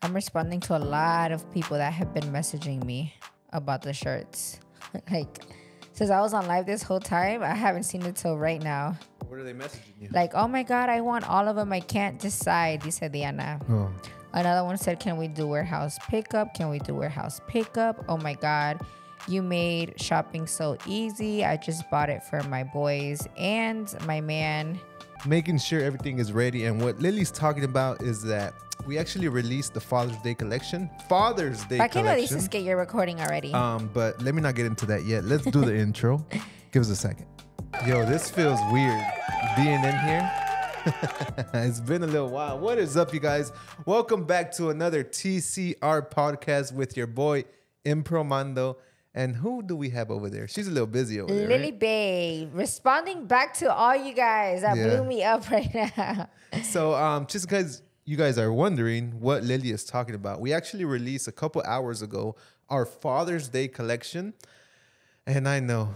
I'm responding to a lot of people that have been messaging me about the shirts. Like, since I was on live this whole time, I haven't seen it till right now. What are they messaging you? Like, oh my God, I want all of them. I can't decide, dice Diana. Oh. Another one said, can we do warehouse pickup? Can we do warehouse pickup? Oh my God, you made shopping so easy. I just bought it for my boys and my man. Making sure everything is ready. And what Lily's talking about is that we actually released the Father's Day collection. Father's Day ¿Para qué no collection. dices que you're recording already? But let me not get into that yet. Let's do the intro. Give us a second. Yo, this feels weird being in here. It's been a little while. What is up, you guys? Welcome back to another TCR podcast with your boy Impromando. And who do we have over there? She's a little busy over there. Lily Right? Bae, responding back to all you guys that blew me up right now. So just because you guys are wondering what Lily is talking about, we actually released a couple hours ago our Father's Day collection. And I know,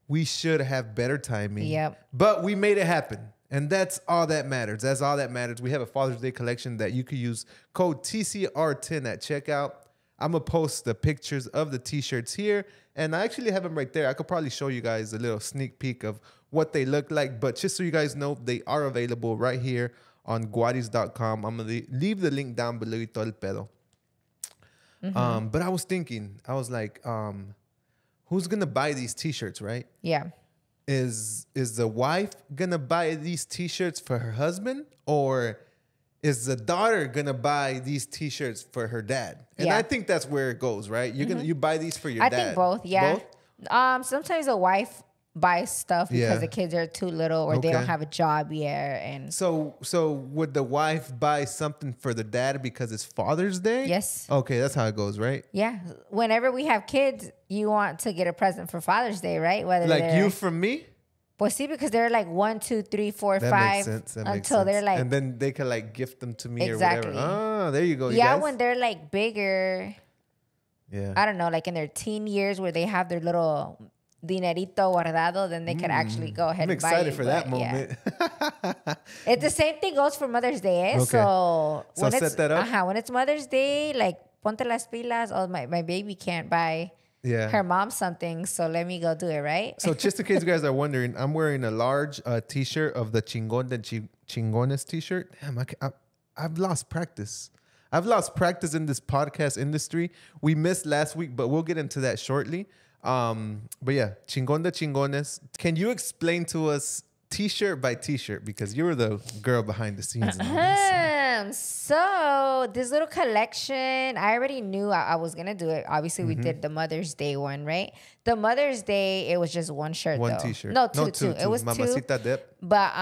we should have better timing. Yep. But we made it happen. And that's all that matters. That's all that matters. We have a Father's Day collection that you could use code TCR10 at checkout. I'm going to post the pictures of the t-shirts here. And I actually have them right there. I could probably show you guys a little sneak peek of what they look like. But just so you guys know, they are available right here on guariz.com. I'm going to leave the link down below y todo el pedo. Mm-hmm. But I was thinking, who's going to buy these t-shirts, right? Yeah. Is the wife going to buy these t-shirts for her husband? Or is the daughter going to buy these t-shirts for her dad? And I think that's where it goes, right? You're you buy these for your dad. I think both, yeah. Both? Sometimes the wife buys stuff because the kids are too little or they don't have a job yet. And so would the wife buy something for the dad because it's Father's Day? Yes. Okay, that's how it goes, right? Yeah. Whenever we have kids, you want to get a present for Father's Day, right? Whether Like you from me? Pues sí, because they're like 1, 2, 3, 4, That 5 makes sense. That makes until sense. they're like, and then they can like gift them to me Exactly. or whatever. Oh, there you go. You yeah, guys. when they're like bigger, I don't know, like in their teen years where they have their little dinerito guardado, then they could actually go ahead and buy it. I'm excited for that moment. Yeah. It's the same thing goes for Mother's Day, eh? Okay. So when set that up. when it's Mother's Day, like ponte las pilas. Oh, my baby can't buy her mom something, so let me go do it, right? So just in case you guys are wondering, I'm wearing a large t-shirt of the Chingon de Chingones t-shirt. Damn, I've lost practice. I've lost practice in this podcast industry. We missed last week, but we'll get into that shortly. But yeah, Chingon de Chingones. Can you explain to us t-shirt by t-shirt? Because you were the girl behind the scenes. So this little collection, I already knew I was going to do it. Obviously, we did the Mother's Day one, right? The Mother's Day, it was just one shirt, One though. t-shirt. No, two. It was Mamacita two. dip. But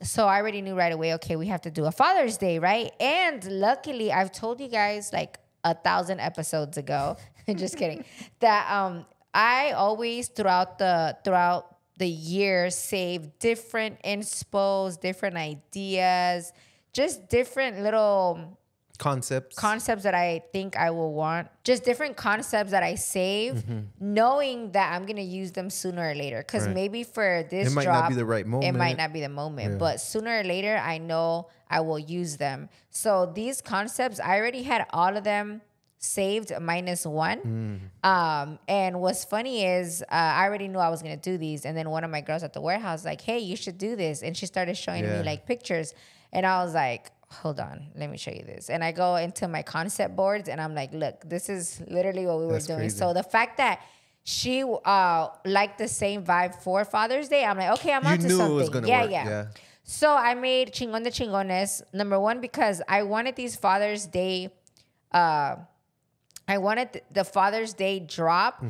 so I already knew right away, okay, we have to do a Father's Day, right? And luckily, I've told you guys like 1,000 episodes ago, just kidding, that I always throughout the year save different inspos, different ideas, just different little Concepts that I think I will want. Just different concepts that I save, knowing that I'm going to use them sooner or later. Because maybe for this it might drop, not be the right moment. it might not be the moment. Yeah. But sooner or later, I know I will use them. So these concepts, I already had all of them saved minus one. And what's funny is I already knew I was going to do these. And then one of my girls at the warehouse like, hey, you should do this. And she started showing me like pictures. And I was like, hold on, let me show you this. And I go into my concept boards and I'm like, look, this is literally what we were doing. Crazy. So the fact that she liked the same vibe for Father's Day, I'm like, okay, I'm onto something. You knew it was going to work. Yeah. So I made Chingon de Chingones, number one, because I wanted these Father's Day, I wanted the Father's Day drop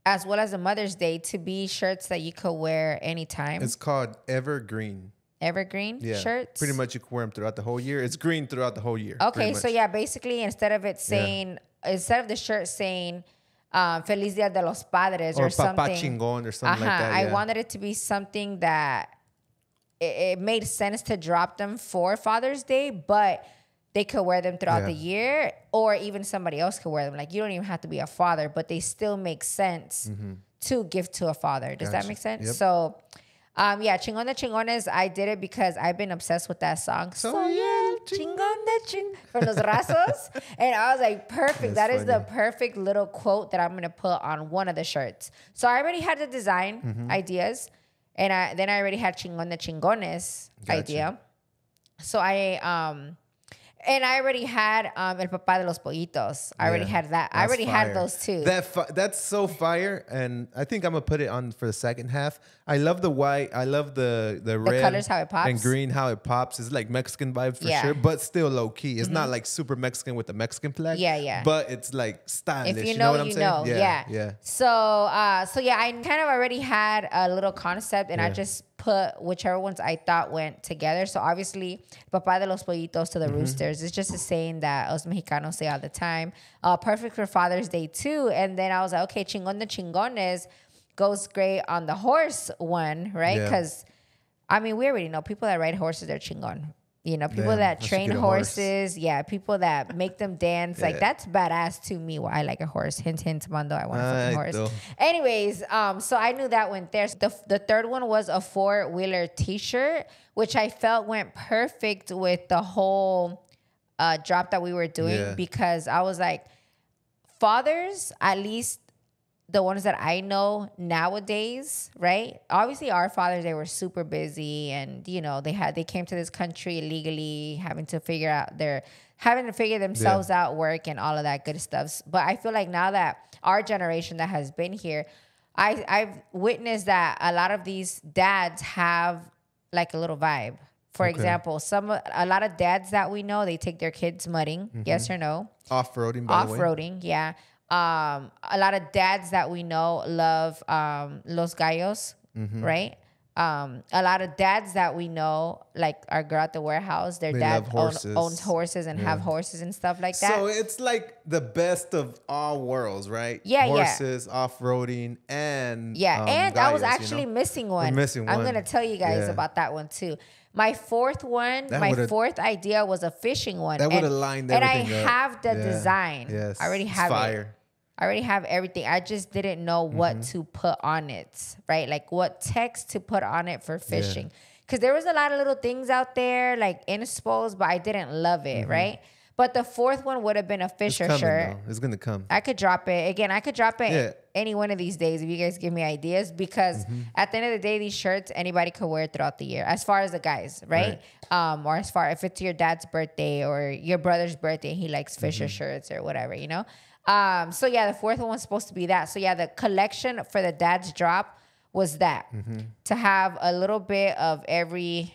as well as the Mother's Day to be shirts that you could wear anytime. It's called Evergreen. Evergreen shirts? Pretty much you can wear them throughout the whole year. It's green throughout the whole year. Okay, so yeah, basically instead of the shirt saying Feliz Dia de los Padres or something. Papá Chingón or something like that. I wanted it to be something that it made sense to drop them for Father's Day, but they could wear them throughout the year, or even somebody else could wear them. Like, you don't even have to be a father, but they still make sense to give to a father. Does that make sense? Yep. So, Chingón de Chingones, I did it because I've been obsessed with that song. Soy el Chingon de ching from los rasos. And I was like, perfect. That is the perfect little quote that I'm going to put on one of the shirts. So I already had the design ideas. And then I already had Chingon de Chingones idea. So and I already had El Papá de los Pollitos. I already had that. I already had those too. That's so fire. And I think I'm going to put it on for the second half. I love the white. I love the red. Colors, how it pops. And green, how it pops. It's like Mexican vibe for sure, but still low key. It's not like super Mexican with the Mexican flag. Yeah. But it's like stylish. If you know, what I'm you saying? know. Yeah. So yeah, I kind of already had a little concept and I just put whichever ones I thought went together. So obviously, Papá de los Pollitos to the roosters. It's just a saying that us Mexicanos say all the time. Perfect for Father's Day too. And then I was like, okay, Chingon de Chingones goes great on the horse one, right? Because, I mean, we already know people that ride horses, they're chingon. You know, people that train horses. Yeah, people that make them dance. Like, that's badass to me. Well, I like a horse. Hint, hint, Mando, I want a fucking horse. Know. Anyways, so I knew that went there. So the third one was a 4-wheeler t-shirt, which I felt went perfect with the whole drop that we were doing because I was like, fathers, at least the ones that I know nowadays, right? Obviously, our fathers, they were super busy and, you know, they came to this country illegally, having to figure themselves out, work and all of that good stuff. But I feel like now that our generation that has been here, I've witnessed that a lot of these dads have like a little vibe. For example, a lot of dads that we know, they take their kids mudding. Yes or no? Off-roading, by the way. Off-roading, yeah. A lot of dads that we know love Los Gallos, right? A lot of dads that we know, like our girl at the warehouse, their dad owns horses and have horses and stuff like that. So it's like the best of all worlds, right? Yeah, horses, off-roading, and and I was gallos, actually missing one. We're missing one. I'm gonna tell you guys about that one too. My fourth idea was a fishing one. That would have lined everything and I have the design. Yes, I already have it. I already have everything. I just didn't know what to put on it, right? Like what text to put on it for fishing. Because there was a lot of little things out there, like inspos, but I didn't love it, right? But the fourth one would have been a Fisher shirt. Though. It's going to come. I could drop it. Again, I could drop it any one of these days if you guys give me ideas. Because at the end of the day, these shirts, anybody could wear throughout the year. As far as the guys, right? Or as far, if it's your dad's birthday or your brother's birthday, he likes Fisher shirts or whatever, you know? So yeah, the fourth one was supposed to be that. So yeah, the collection for the dad's drop was that. To have a little bit of every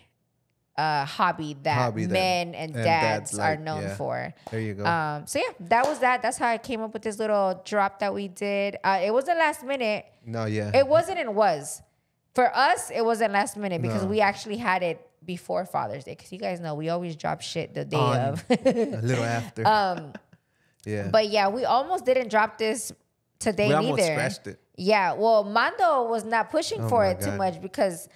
hobby that men and dads are known for. There you go. So yeah, that was that. That's how I came up with this little drop that we did. It wasn't last minute. No, yeah. It wasn't and was. For us, it wasn't last minute because we actually had it before Father's Day. Because you guys know we always drop shit the day of. A little after. But yeah, we almost didn't drop this today we neither. Almost scratched it. Yeah, well, Mando was not pushing for it too much because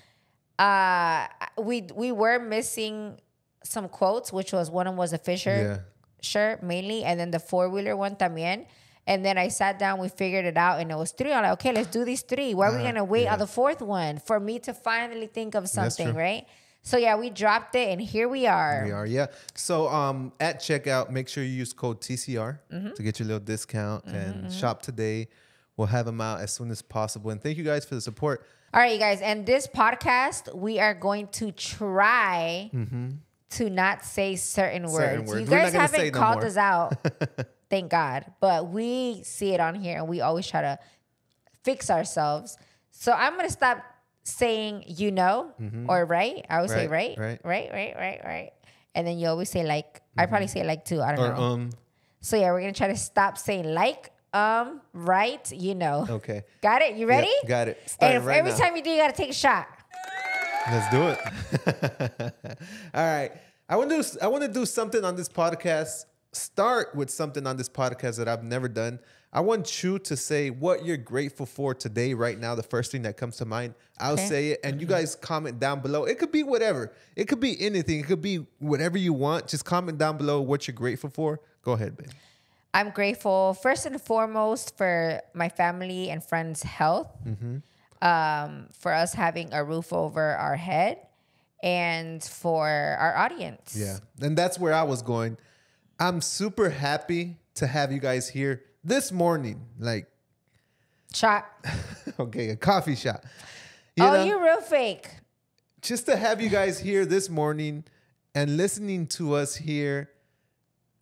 we were missing some quotes, which was one of them was a Fisher shirt mainly, and then the 4-wheeler one también. And then I sat down, we figured it out, and it was 3. I'm like, okay, let's do these 3. Why are we gonna wait on the 4th one for me to finally think of something, right? So yeah, we dropped it, and here we are. So at checkout, make sure you use code TCR to get your little discount and shop today. We'll have them out as soon as possible. And thank you guys for the support. All right, you guys. And this podcast, we are going to try to not say certain words. You guys haven't called us out, thank God. But we see it on here, and we always try to fix ourselves. So I'm going to stop saying, you know, or right. I always say right. And then you always say like. I probably say like too. I don't know. So yeah, we're going to try to stop saying like. Right, you know. Okay. Got it? You ready? Yep, got it. And every time you do, you got to take a shot. Let's do it. All right. I want to do something on this podcast. Start with something on this podcast that I've never done. I want you to say what you're grateful for today, right now. The first thing that comes to mind. I'll say it, and you guys comment down below. It could be whatever. It could be anything. It could be whatever you want. Just comment down below what you're grateful for. Go ahead, babe. I'm grateful, first and foremost, for my family and friends' health, for us having a roof over our head, and for our audience. Yeah. And that's where I was going. I'm super happy to have you guys here this morning. Like, Shot. okay, a coffee shop. You're real fake. Just to have you guys here this morning and listening to us here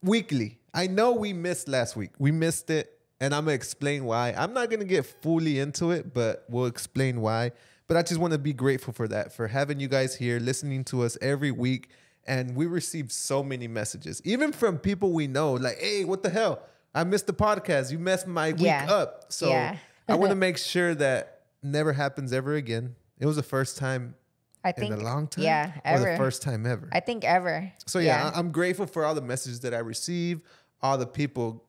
weekly. I know we missed last week. We missed it, and I'm going to explain why. I'm not going to get fully into it, but we'll explain why. But I just want to be grateful for that, for having you guys here, listening to us every week. And we received so many messages, even from people we know, like, hey, what the hell? I missed the podcast. You messed my week up. So I want to make sure that never happens ever again. It was the first time in a long time. Yeah, ever. Or the first time ever. I think ever. So I'm grateful for all the messages that I receive, all the people,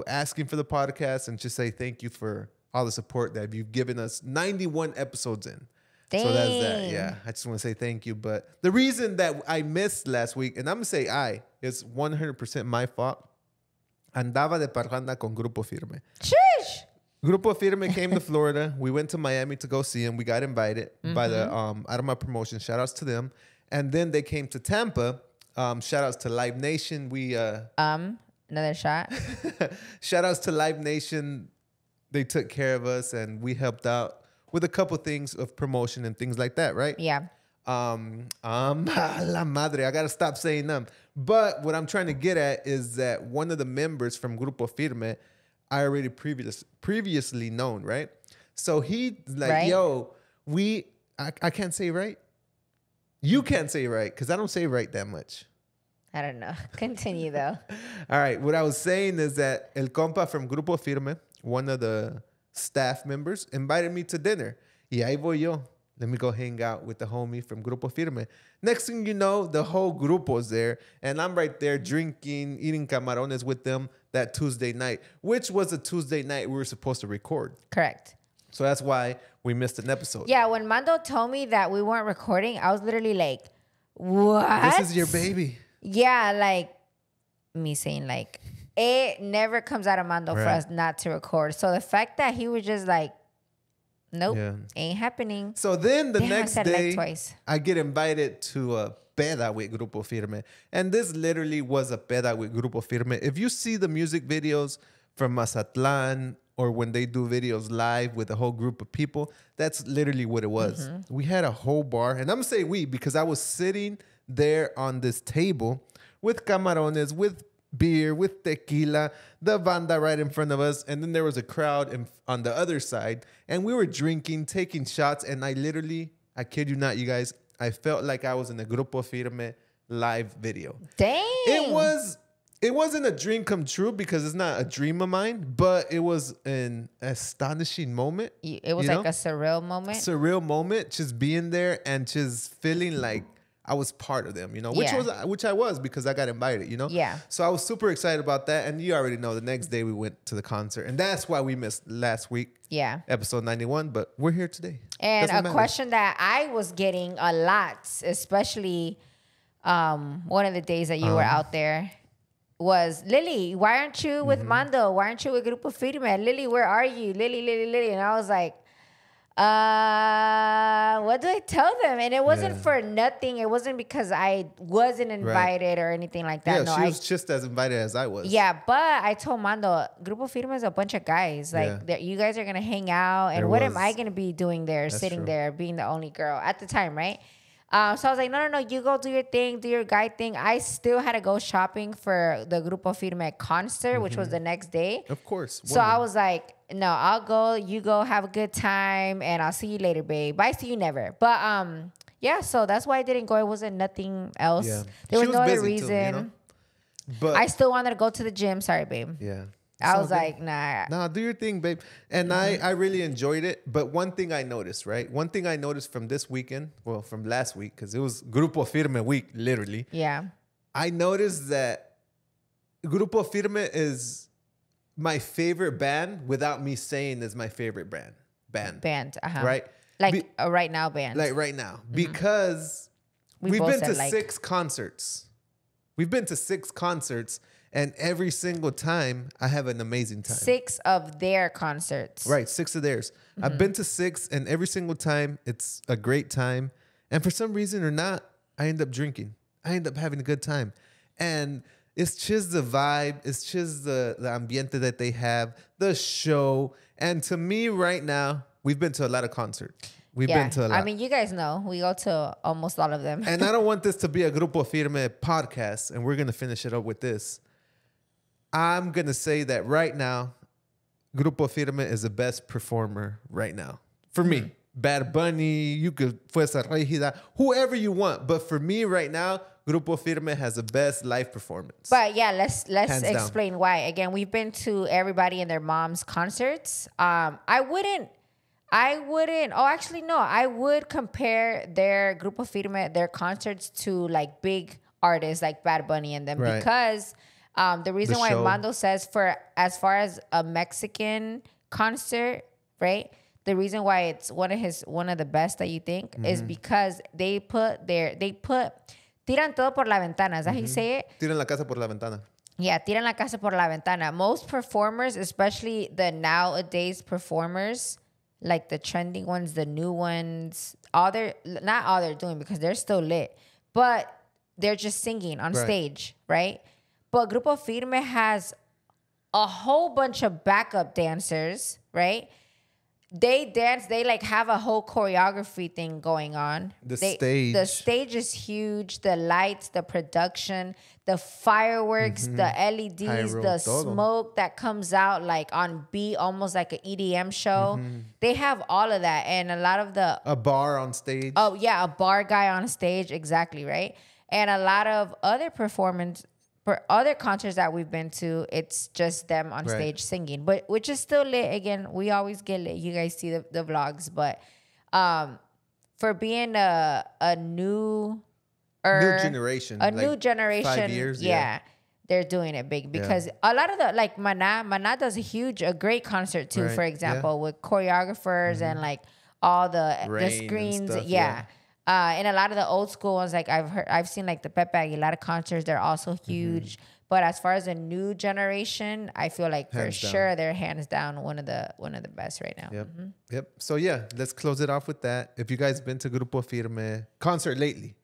asking for the podcast, and just say thank you for all the support that you've given us 91 episodes in. Dang. So that's that. Yeah, I just want to say thank you. But the reason that I missed last week, and I'm going to say it's 100% my fault. Andaba de parranda con Grupo Firme. Shush! Grupo Firme came to Florida. We went to Miami to go see them. We got invited by the out of my promotion. Shout outs to them. And then they came to Tampa. Shout outs to Live Nation. Another shot. Shout outs to Live Nation. They took care of us and we helped out with a couple things of promotion and things like that, right? Yeah. La madre, I gotta stop saying them. But what I'm trying to get at is that one of the members from Grupo Firme, I already previously known, right? So he's like, right? Yo, I can't say right. You can't say right because I don't say right that much. I don't know. Continue though. All right. What I was saying is that El Compa from Grupo Firme, one of the staff members, invited me to dinner. Y ahí voy yo. Let me go hang out with the homie from Grupo Firme. Next thing you know, the whole grupo's there. And I'm right there drinking, eating camarones with them that Tuesday night, which was a Tuesday night we were supposed to record. Correct. So that's why we missed an episode. Yeah, when Mando told me that we weren't recording, I was literally like, what? This is your baby. Yeah, like me saying like, it never comes out of Mando for us not to record. So the fact that he was just like, nope, ain't happening. So then the next day, twice. I get invited to a peda with Grupo Firme. And this literally was a peda with Grupo Firme. If you see the music videos from Mazatlan or when they do videos live with a whole group of people, that's literally what it was. We had a whole bar. And I'm going to say we because I was sitting there on this table with camarones, with beer, with tequila, the banda right in front of us. And then there was a crowd on the other side. And we were drinking, taking shots. And I kid you not, you guys, I felt like I was in a Grupo Firme live video. Dang. It wasn't a dream come true because it's not a dream of mine, but it was an astonishing moment. It was like a surreal moment. Surreal moment, just being there and just feeling like I was part of them, which I was because I got invited, Yeah. So I was super excited about that. And you already know the next day we went to the concert. And that's why we missed last week. Yeah. Episode 91, but we're here today. And a question that I was getting a lot, especially one of the days that you were out there, was, Lily, why aren't you with Mando? Why aren't you with Grupo Firme? Lily, where are you? Lily. And I was like, what do I tell them? And it wasn't for nothing. It wasn't because I wasn't invited or anything like that. Yeah, she was just as invited as I was. Yeah, but I told Mando, Grupo Firme is a bunch of guys. Like, you guys are going to hang out. And what am I going to be doing there, sitting there, being the only girl at the time, right? So I was like, no, you go do your thing, do your guy thing. I still had to go shopping for the Grupo Firme concert, which was the next day. Of course. So I was like, no, I'll go. You go have a good time, and I'll see you later, babe. Bye, see you never. But yeah, so that's why I didn't go. It wasn't nothing else. Yeah. There was no other reason. Too, but I still wanted to go to the gym. Sorry, babe. Yeah. I was like, nah. Nah, do your thing, babe. And I really enjoyed it. But one thing I noticed, right? One thing I noticed from this weekend, well, from last week, because it was Grupo Firme week, literally. Yeah. I noticed that Grupo Firme is my favorite band without me saying is my favorite band. Right? Like a right now band. Like right now. Because we've been to 6 concerts. We've been to 6 concerts. And every single time, I have an amazing time. 6 of their concerts. Right, 6 of theirs. I've been to 6, and every single time, it's a great time. And for some reason or not, I end up drinking. I end up having a good time. And it's just the vibe. It's just the ambiente that they have, the show. And to me right now, we've been to a lot of concerts. We've been to a lot. I mean, you guys know we go to almost all of them. And I don't want this to be a Grupo Firme podcast, and we're going to finish it up with this. I'm going to say that right now, Grupo Firme is the best performer right now. For me, Bad Bunny, you could Fuerza Regida, whoever you want. But for me right now, Grupo Firme has the best live performance. But yeah, let's Hands explain down. why. Again, we've been to everybody and their mom's concerts. I wouldn't. Oh, actually, no. I would compare their Grupo Firme, their concerts to like big artists like Bad Bunny and them Right. because the reason The why show. Mando says for as far as a Mexican concert, right? The reason why it's one of the best that you think is because they put tiran todo por la ventana. Is that how you say it? Tiran la casa por la ventana. Yeah, tiran la casa por la ventana. Most performers, especially the nowadays performers, like the trending ones, the new ones, not all they're doing because they're still lit, but they're just singing on Right. stage, right? But Grupo Firme has a whole bunch of backup dancers, right? They dance, they like have a whole choreography thing going on. The stage is huge, the lights, the production, the fireworks, the LEDs, Pyro, the todo. smoke that comes out like on beat, almost like an EDM show. They have all of that. And a lot of the A bar on stage. Oh, yeah, a bar guy on stage, exactly, right? And a lot of other for other concerts that we've been to, it's just them on Right. stage singing, but which is still lit. Again, we always get lit. You guys see the vlogs, but for being a new generation. new generation, 5 years. yeah, they're doing it big because a lot of the like Mana does a great concert too. Right, For example, with choreographers and like all the Rain and screens, stuff, yeah. And a lot of the old school ones, like I've seen like the Pepe Aguilar concerts, they're also huge. But as far as a new generation, I feel like for Hands down. sure they're hands down one of the best right now. Yep. So yeah, let's close it off with that. If you guys been to Grupo Firme concert lately,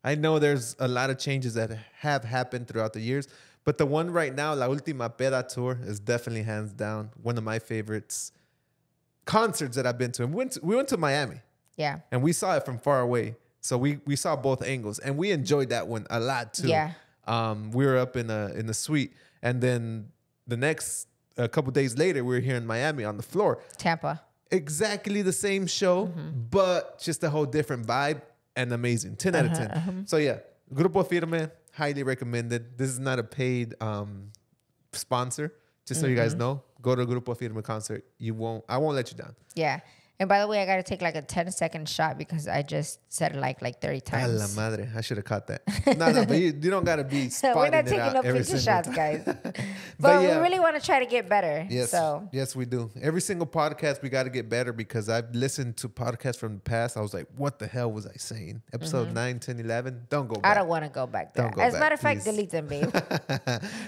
I know there's a lot of changes that have happened throughout the years, but the one right now, La Última Peda tour, is definitely hands down one of my favorites concerts that I've been to. And we went to Miami. Yeah. And we saw it from far away. So we saw both angles. And we enjoyed that one a lot too. Yeah. We were up in the suite. And then the next a couple days later, we were here in Miami on the floor. Tampa. Exactly the same show, but just a whole different vibe and amazing. 10 out of 10. So yeah, Grupo Firme, highly recommended. This is not a paid sponsor. Just so you guys know, go to Grupo Firme concert. I won't let you down. Yeah. And by the way, I got to take like a 10-second shot because I just said it like 30 A times. la madre. I should have caught that. No, but you don't got to be spotting We're not it taking out no every picture single shots, time. guys. But But yeah. we really want to try to get better. Yes, So yes, we do. Every single podcast, we got to get better because I've listened to podcasts from the past. I was like, what the hell was I saying? Episode 9, 10, 11. Don't go back. I don't want to go back there. Don't go As a back, matter of fact, please. delete them, babe.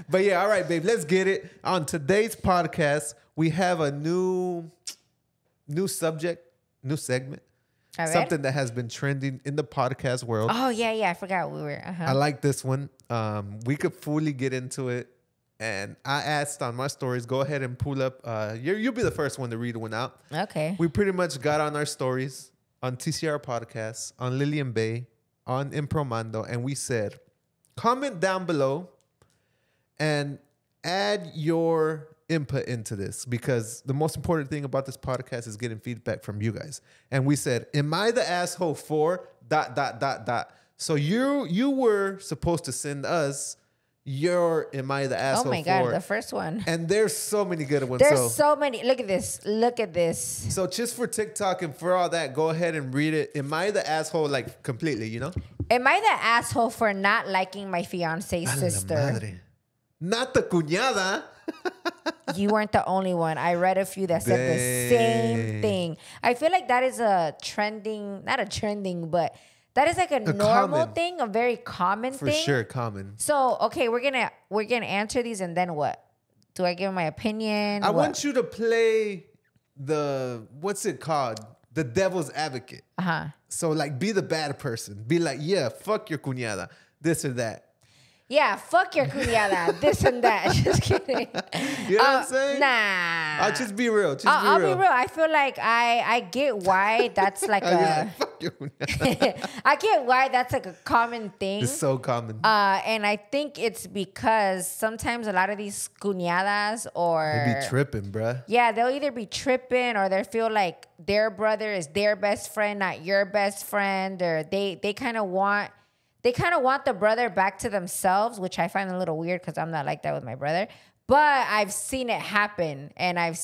But yeah, all right, babe. Let's get it. On today's podcast, we have a new subject, new segment. All right. Something that has been trending in the podcast world. Oh, yeah. I forgot we were. I like this one. We could fully get into it. And I asked on my stories, go ahead and pull up. You'll be the first one to read one out. Okay. We pretty much got on our stories on TCR Podcasts, on Lillian Bay, on Impromando, and we said, comment down below and add your input into this because the most important thing about this podcast is getting feedback from you guys. And we said, am I the asshole for ... So you were supposed to send us your am I the asshole for. Oh my God, the first one. And there's so many good ones. There's so many. Look at this. Look at this. So just for TikTok and for all that, go ahead and read it. Am I the asshole like completely, you know? Am I the asshole for not liking my fiance's A la sister? madre. Not the cuñada. You weren't the only one. I read a few that said the same thing. I feel like that is not a trending, but that is like a normal common thing, a very common For thing. sure, common. So, okay, we're gonna answer these and then what? Do I give my opinion? I What? want you to play what's it called? the devil's advocate. So like, be the bad person. Be like, yeah, fuck your cuñada, this or that. Yeah, fuck your cuñada, this and that. Just kidding. You know what I'm saying? Nah. I'll just be real. I'll be real. I feel like I get why that's like fuck your cuñada. I get why that's like a common thing. It's so common. And I think it's because sometimes a lot of these cuñadas They be tripping, bruh. Yeah, they'll either be tripping or they feel like their brother is their best friend, not your best friend, or they kind of want the brother back to themselves, which I find a little weird because I'm not like that with my brother. But I've seen it happen, and I've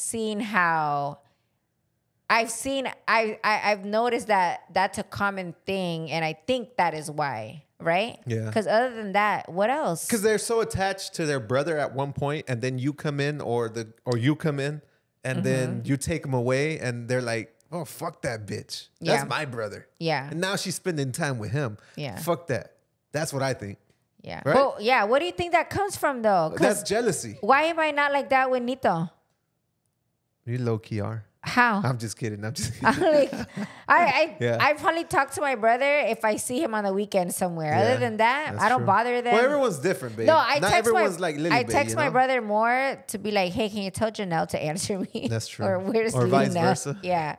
noticed that that's a common thing, and I think that is why, right? Yeah. Because other than that, what else? Because they're so attached to their brother at one point, and then you come in, or you come in, and then you take them away, and they're like, oh, fuck that bitch. That's my brother. Yeah. And now she's spending time with him. Yeah. Fuck that. That's what I think. Yeah. Right? Well, yeah. What do you think that comes from, though? That's jealousy. Why am I not like that with Nito? You low key are. How? I'm just kidding. I probably talk to my brother if I see him on the weekend somewhere. Other than that, I don't bother them. Well, everyone's different, babe. No, Not everyone's like Lily, I text babe, my brother more to be like, hey, can you tell Janelle to answer me? That's true. Or where's or Lena? vice versa. Yeah.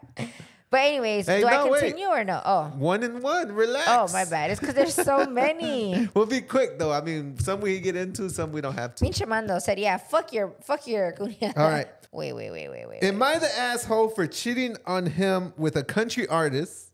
But anyways, do I continue or no? Oh. 1 and 1. Relax. Oh, my bad. It's because there's so many. We'll be quick, though. I mean, some we get into, some we don't have to. Pinche Mando said, yeah, fuck your cuñada. All right. Wait. Am I the asshole for cheating on him with a country artist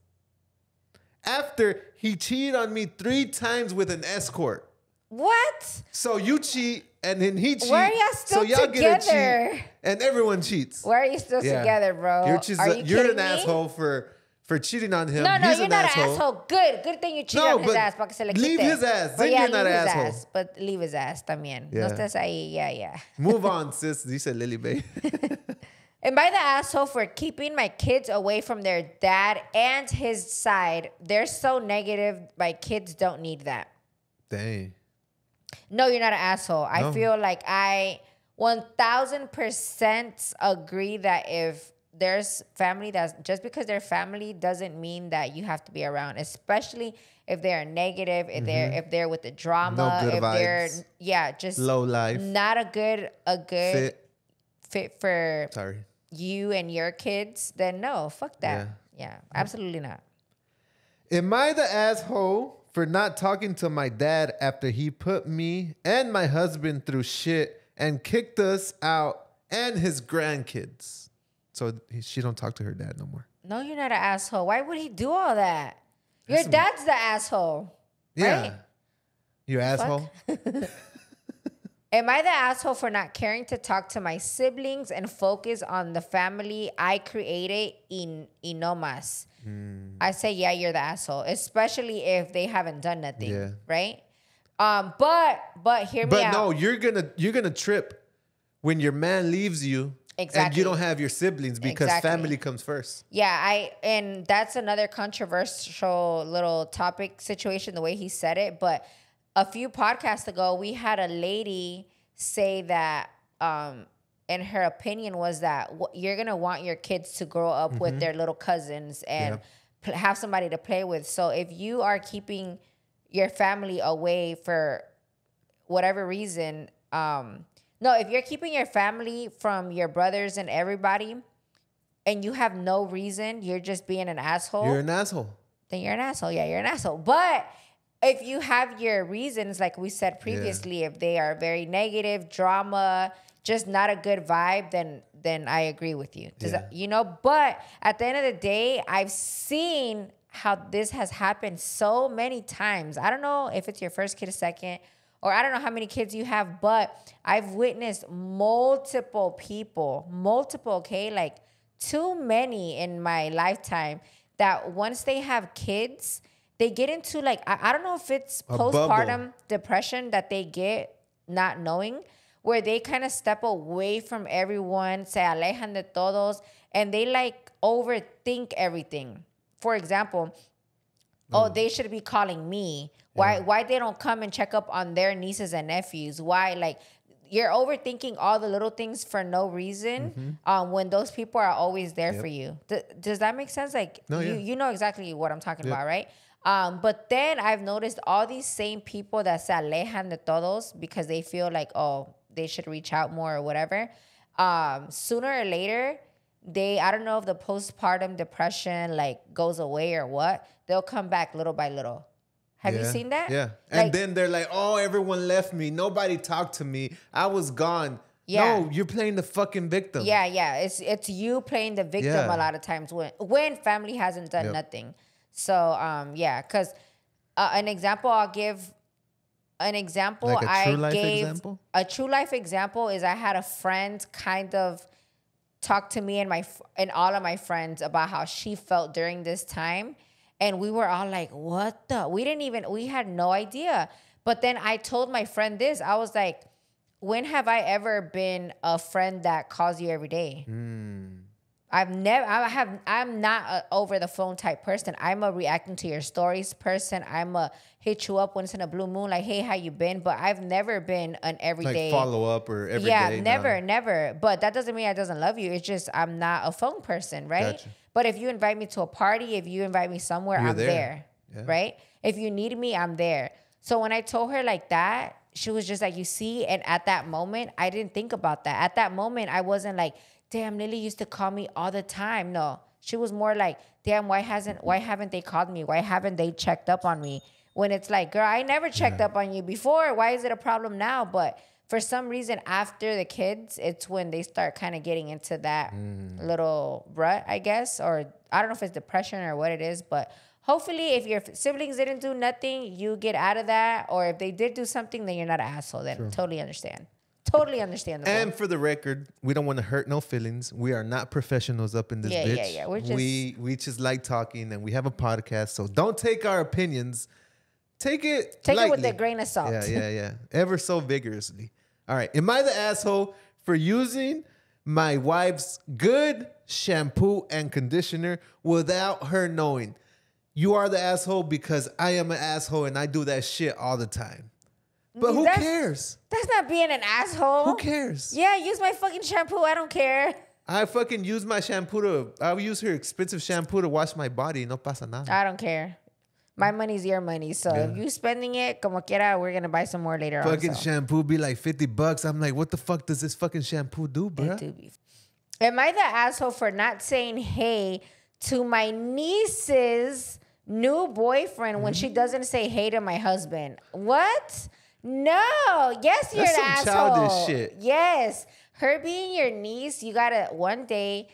after he cheated on me 3 times with an escort? What? So you cheat and then he cheats. Why are y'all still so y'all together? Get a cheat and everyone cheats. Why are you still together, bro? You're an asshole for cheating on him. No, He's you're not an asshole. Good thing you cheated on his ass. Para que se le quite. Leave his ass. Then you're not an asshole. But leave his ass también. Yeah. No estés ahí. Yeah. Move on, sis. You said Lily Bay. Am I the asshole for keeping my kids away from their dad and his side? They're so negative. My kids don't need that. Dang. No, you're not an asshole. I feel like I 1000% agree that if there's family, that's just because they're family doesn't mean that you have to be around, especially if they're negative, if they're with the drama, no good if vibes. they're just low life, not a good fit for you and your kids, then no, fuck that. Yeah, absolutely not. Am I the asshole for not talking to my dad after he put me and my husband through shit and kicked us out and his grandkids? So she don't talk to her dad no more. No, you're not an asshole. Why would he do all that? Your dad's the asshole. Yeah. Right? You asshole? Am I the asshole for not caring to talk to my siblings and focus on the family I created y no más? I say, yeah, you're the asshole, especially if they haven't done nothing, right? But hear me out. But no, you're gonna trip when your man leaves you. Exactly. And you don't have your siblings because family comes first. Yeah, and that's another controversial little topic situation, the way he said it. But a few podcasts ago, we had a lady say that, and her opinion was that you're going to want your kids to grow up with their little cousins and have somebody to play with. So if you are keeping your family away for whatever reason, no, if you're keeping your family from your brothers and everybody and you have no reason, you're just being an asshole. You're an asshole. Then you're an asshole. Yeah, you're an asshole. But if you have your reasons, like we said previously, if they are very negative, drama, just not a good vibe, then I agree with you. But at the end of the day, I've seen how this has happened so many times. I don't know if it's your first kid, a second, or I don't know how many kids you have, but I've witnessed multiple people, okay, like too many in my lifetime, that once they have kids, they get into like, I don't know if it's postpartum depression that they get not knowing, where they kind of step away from everyone, se alejan de todos, and they like overthink everything. For example, they should be calling me. Why they don't come and check up on their nieces and nephews? Why, like, you're overthinking all the little things for no reason. When those people are always there for you. Does that make sense? Like No, you know exactly what I'm talking about, right? But then I've noticed all these same people that se alejan de todos because they feel like, oh, they should reach out more or whatever. Sooner or later, I don't know if the postpartum depression like goes away or what, they'll come back little by little. Have you seen that? Yeah. And then they're like, oh, everyone left me. Nobody talked to me. I was gone. Yeah. No, you're playing the fucking victim. Yeah. It's you playing the victim a lot of times when family hasn't done nothing. So, because an example I'll give, a true life example is I had a friend kind of talk to me and all of my friends about how she felt during this time. And we were all like, what we had no idea. But then I told my friend this, I was like, when have I ever been a friend that calls you every day? I'm not a over the phone type person. I'm a reacting to your stories person. I'm a hit you up once in a blue moon, like, hey, how you been? But I've never been an everyday. Like follow up or every day. Yeah, never. But that doesn't mean I doesn't love you. It's just I'm not a phone person, right? Gotcha. But if you invite me to a party, if you invite me somewhere, I'm there. Yeah. Right? If you need me, I'm there. So when I told her like that, she was just like, you see? And at that moment, I didn't think about that. At that moment, I wasn't like, damn, Lily used to call me all the time. No, she was more like, damn, why haven't they called me? Why haven't they checked up on me? When it's like, girl, I never checked up on you before. Why is it a problem now? But for some reason, after the kids, it's when they start kind of getting into that little rut, I guess. Or I don't know if it's depression or what it is. But hopefully, if your siblings didn't do nothing, you get out of that. Or if they did do something, then you're not an asshole. Then totally understand. Totally understandable. And for the record, we don't want to hurt no feelings. We are not professionals up in this bitch. Yeah. We just like talking, and we have a podcast. So don't take our opinions. Take it with a grain of salt. Yeah. Ever so vigorously. All right. Am I the asshole for using my wife's good shampoo and conditioner without her knowing? You are the asshole because I am an asshole and I do that shit all the time. But who cares? That's not being an asshole. Who cares? Yeah, use my fucking shampoo. I don't care. I fucking use my shampoo I'll use her expensive shampoo to wash my body. No pasa nada. I don't care. My money's your money. So if you spending it, como quiera, we're going to buy some more later on. Fucking shampoo be like $50. I'm like, what the fuck does this fucking shampoo do, bro? Am I the asshole for not saying hey to my niece's new boyfriend when she doesn't say hey to my husband? What? No. Yes, you're an asshole. Childish shit. Yes. Her being your niece, you got to one day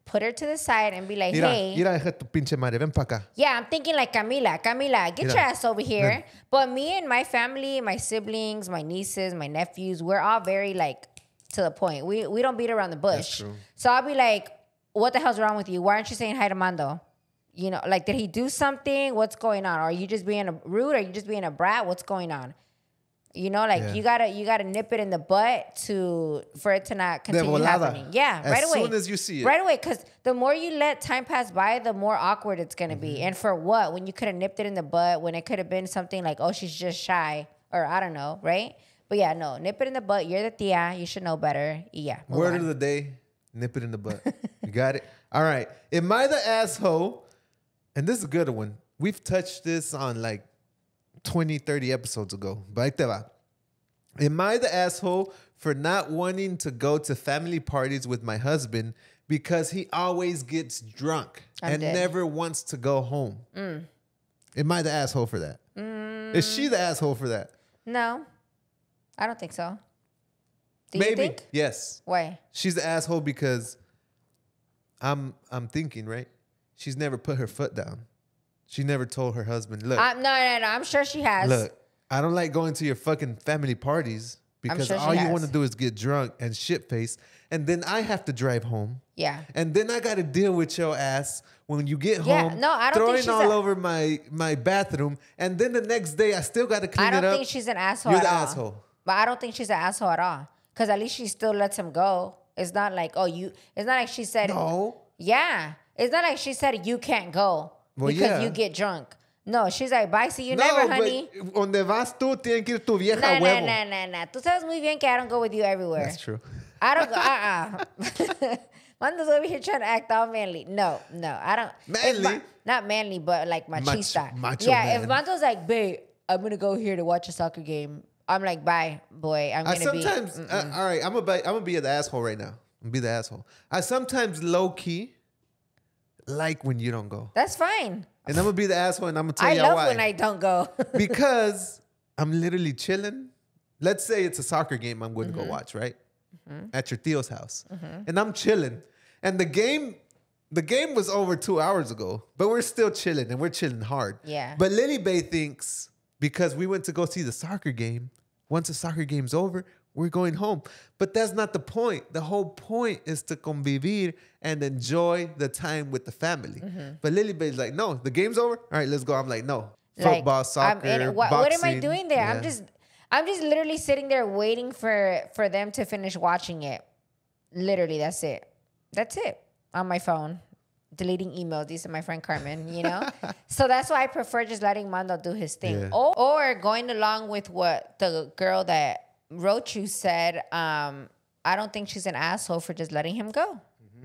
put her to the side and be like, hey. Mira, hija tu pinche madre, ven pa' acá. Yeah, I'm thinking like, Camila, get your ass over here. Ven. But me and my family, my siblings, my nieces, my nephews, we're all very like to the point. We don't beat around the bush. That's true. So I'll be like, what the hell's wrong with you? Why aren't you saying hi to Mando? You know, like, did he do something? What's going on? Are you just being rude? Are you just being a brat? What's going on? You know, like you gotta nip it in the butt for it to not continue happening. Yeah, right away. As soon as you see it. Right away, because the more you let time pass by, the more awkward it's gonna be. And for what? When you could have nipped it in the butt, when it could have been something like, oh, she's just shy, or I don't know, right? But yeah, no, nip it in the butt. You're the tia. You should know better. Yeah. Word of the day, nip it in the butt. You got it? All right. Am I the asshole? And this is a good one. We've touched this on like 20, 30 episodes ago. But ahí te va. Am I the asshole for not wanting to go to family parties with my husband because he always gets drunk and never wants to go home? Am I the asshole for that? Is she the asshole for that? No, I don't think so. Do Maybe. You think? Yes. Why? She's the asshole because I'm thinking, right? She's never put her foot down. She never told her husband, look. No. I'm sure she has. Look, I don't like going to your fucking family parties because all you want to do is get drunk and shit-faced. And then I have to drive home. Yeah. And then I got to deal with your ass when you get home. No, I don't throwing think she's all over my bathroom. And then the next day, I still got to clean it up. I don't think she's an asshole You're at all. the asshole. But I don't think she's an asshole at all. Because at least she still lets him go. It's not like, it's not like she said. No. Yeah. It's not like she said you can't go because you get drunk. No, she's like, bye, see you No, never, honey. but donde vas tú, tiene que ir tu vieja Nah, huevo. nah. Tú sabes muy bien que I don't go with you everywhere. That's true. I don't go, Mando's over here trying to act all manly. No, I don't. Manly? Not manly, but like machista. Macho yeah, man. if Mando's like, babe, I'm going to go here to watch a soccer game. I'm like, bye, boy. I'm going to be. Sometimes, all right, I'm gonna be the asshole right now. I'm gonna be the asshole. I sometimes low key like when you don't go. That's fine. And I'm gonna be the asshole and I'm gonna tell I you love why. when I don't go. Because I'm literally chilling. Let's say it's a soccer game I'm going to go watch, right? At your Theo's house. And I'm chilling. And the game was over 2 hours ago, but we're still chilling and we're chilling hard. Yeah. But Lily Bay thinks because we went to go see the soccer game, once the soccer game's over, we're going home. But that's not the point. The whole point is to convivir and enjoy the time with the family. But Lily Bay's like, no, the game's over. All right, let's go. I'm like, no. Football, soccer, what am I boxing. doing there? Yeah. I'm just literally sitting there waiting for them to finish watching it. Literally, that's it. That's it. On my phone. Deleting emails. These are my friend Carmen, you know? So that's why I prefer just letting Mando do his thing. Yeah. Or going along with what the girl that wrote you said, I don't think she's an asshole for just letting him go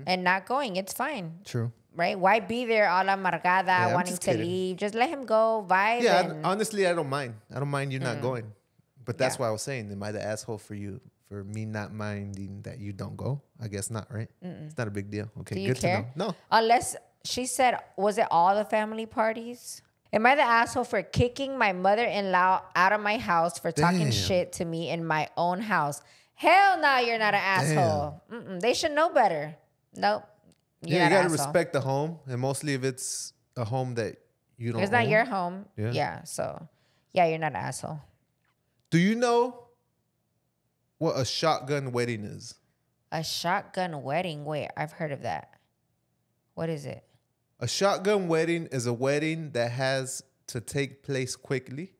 and not going. It's fine. True. Right? Why be there all amargada, wanting to leave? Just let him go, vibe. Yeah, honestly, I don't mind. I don't mind you not going. But that's Yeah. why I was saying, am I the asshole for you, for me not minding that you don't go? I guess not, right? It's not a big deal. Okay, Do you good care? to know. No. Unless she said, was it all the family parties? Am I the asshole for kicking my mother-in-law out of my house for talking Damn. shit to me in my own house? Hell no, you're not an asshole. They should know better. Nope. You're Yeah, you not gotta an asshole. respect the home, and mostly if it's a home that you don't It's not own. your home. Yeah. Yeah, so yeah, you're not an asshole. Do you know what a shotgun wedding is? A shotgun wedding? Wait, I've heard of that. What is it? A shotgun wedding is a wedding that has to take place quickly,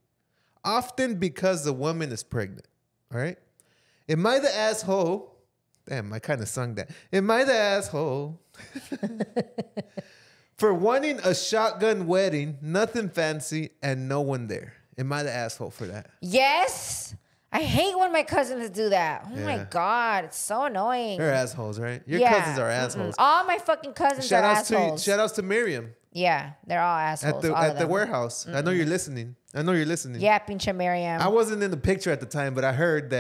often because the woman is pregnant. All right? Am I the asshole? Damn, I kind of sung that. Am I the asshole for wanting a shotgun wedding, nothing fancy, and no one there? Am I the asshole for that? Yes. I hate when my cousins do that. Oh my Yeah. God, it's so annoying. They're assholes, right? Your Yeah. cousins are assholes. All my fucking cousins are assholes. Shout outs to Miriam Yeah, they're all assholes. all at of the them. warehouse. I know you're listening. Yeah, pinche Miriam. I wasn't in the picture at the time, but I heard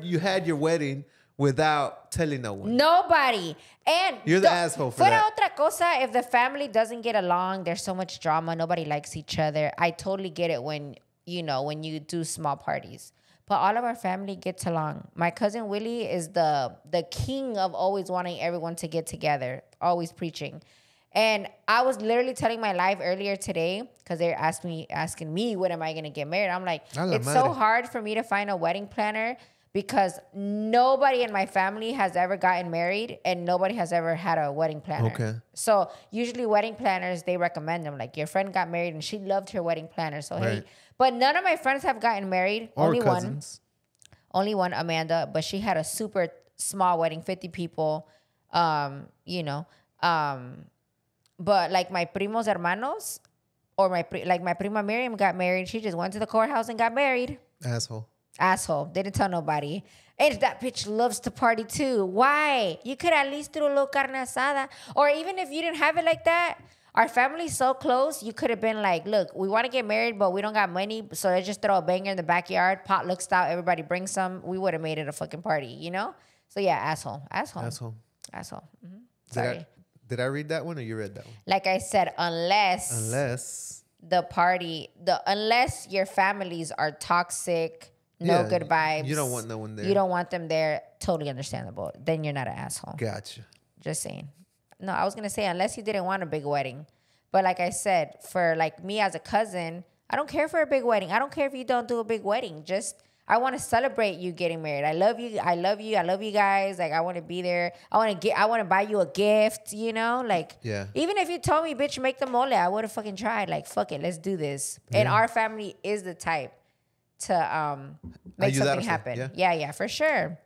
you had your wedding without telling no one. Nobody. And You're the asshole for fuera that. otra cosa, if the family doesn't get along, there's so much drama, nobody likes each other. I totally get it when you do small parties. But all of our family gets along. My cousin Willie is the king of always wanting everyone to get together, always preaching. And I was literally telling my life earlier today because they're asking me when am I going to get married. I'm like, A la it's so madre. hard for me to find a wedding planner because nobody in my family has ever gotten married and nobody has ever had a wedding planner. Okay. So usually wedding planners, they recommend them. Like your friend got married and she loved her wedding planner. So hey, Right. but none of my friends have gotten married. Or Only cousins. only one, Amanda, but she had a super small wedding, 50 people. But like my primos hermanos or my prima Miriam got married. She just went to the courthouse and got married. Asshole. Didn't tell nobody. And that bitch loves to party too. Why? You could at least do a little carne asada. Or even if you didn't have it like that, our family's so close, you could have been like, look, we want to get married, but we don't got money, so let's just throw a banger in the backyard, potluck style, everybody bring some. We would have made it a fucking party, you know? So yeah, asshole. Mm-hmm. Sorry. Did I read that one or you read that one? Like I said, unless your families are toxic, no Yeah, good vibes. you don't want no one there. You don't want them there. Totally understandable. Then you're not an asshole. Gotcha. Just saying. No, I was going to say, unless you didn't want a big wedding. But like I said, for like me as a cousin, I don't care for a big wedding. I don't care if you don't do a big wedding. Just, I want to celebrate you getting married. I love you. I love you guys. Like, I want to be there. I want to buy you a gift, you know? Like, Yeah. Even if you told me, bitch, make the mole, I would have fucking tried. Like, fuck it, let's do this. And our family is the type to make something happen. Yeah, for sure.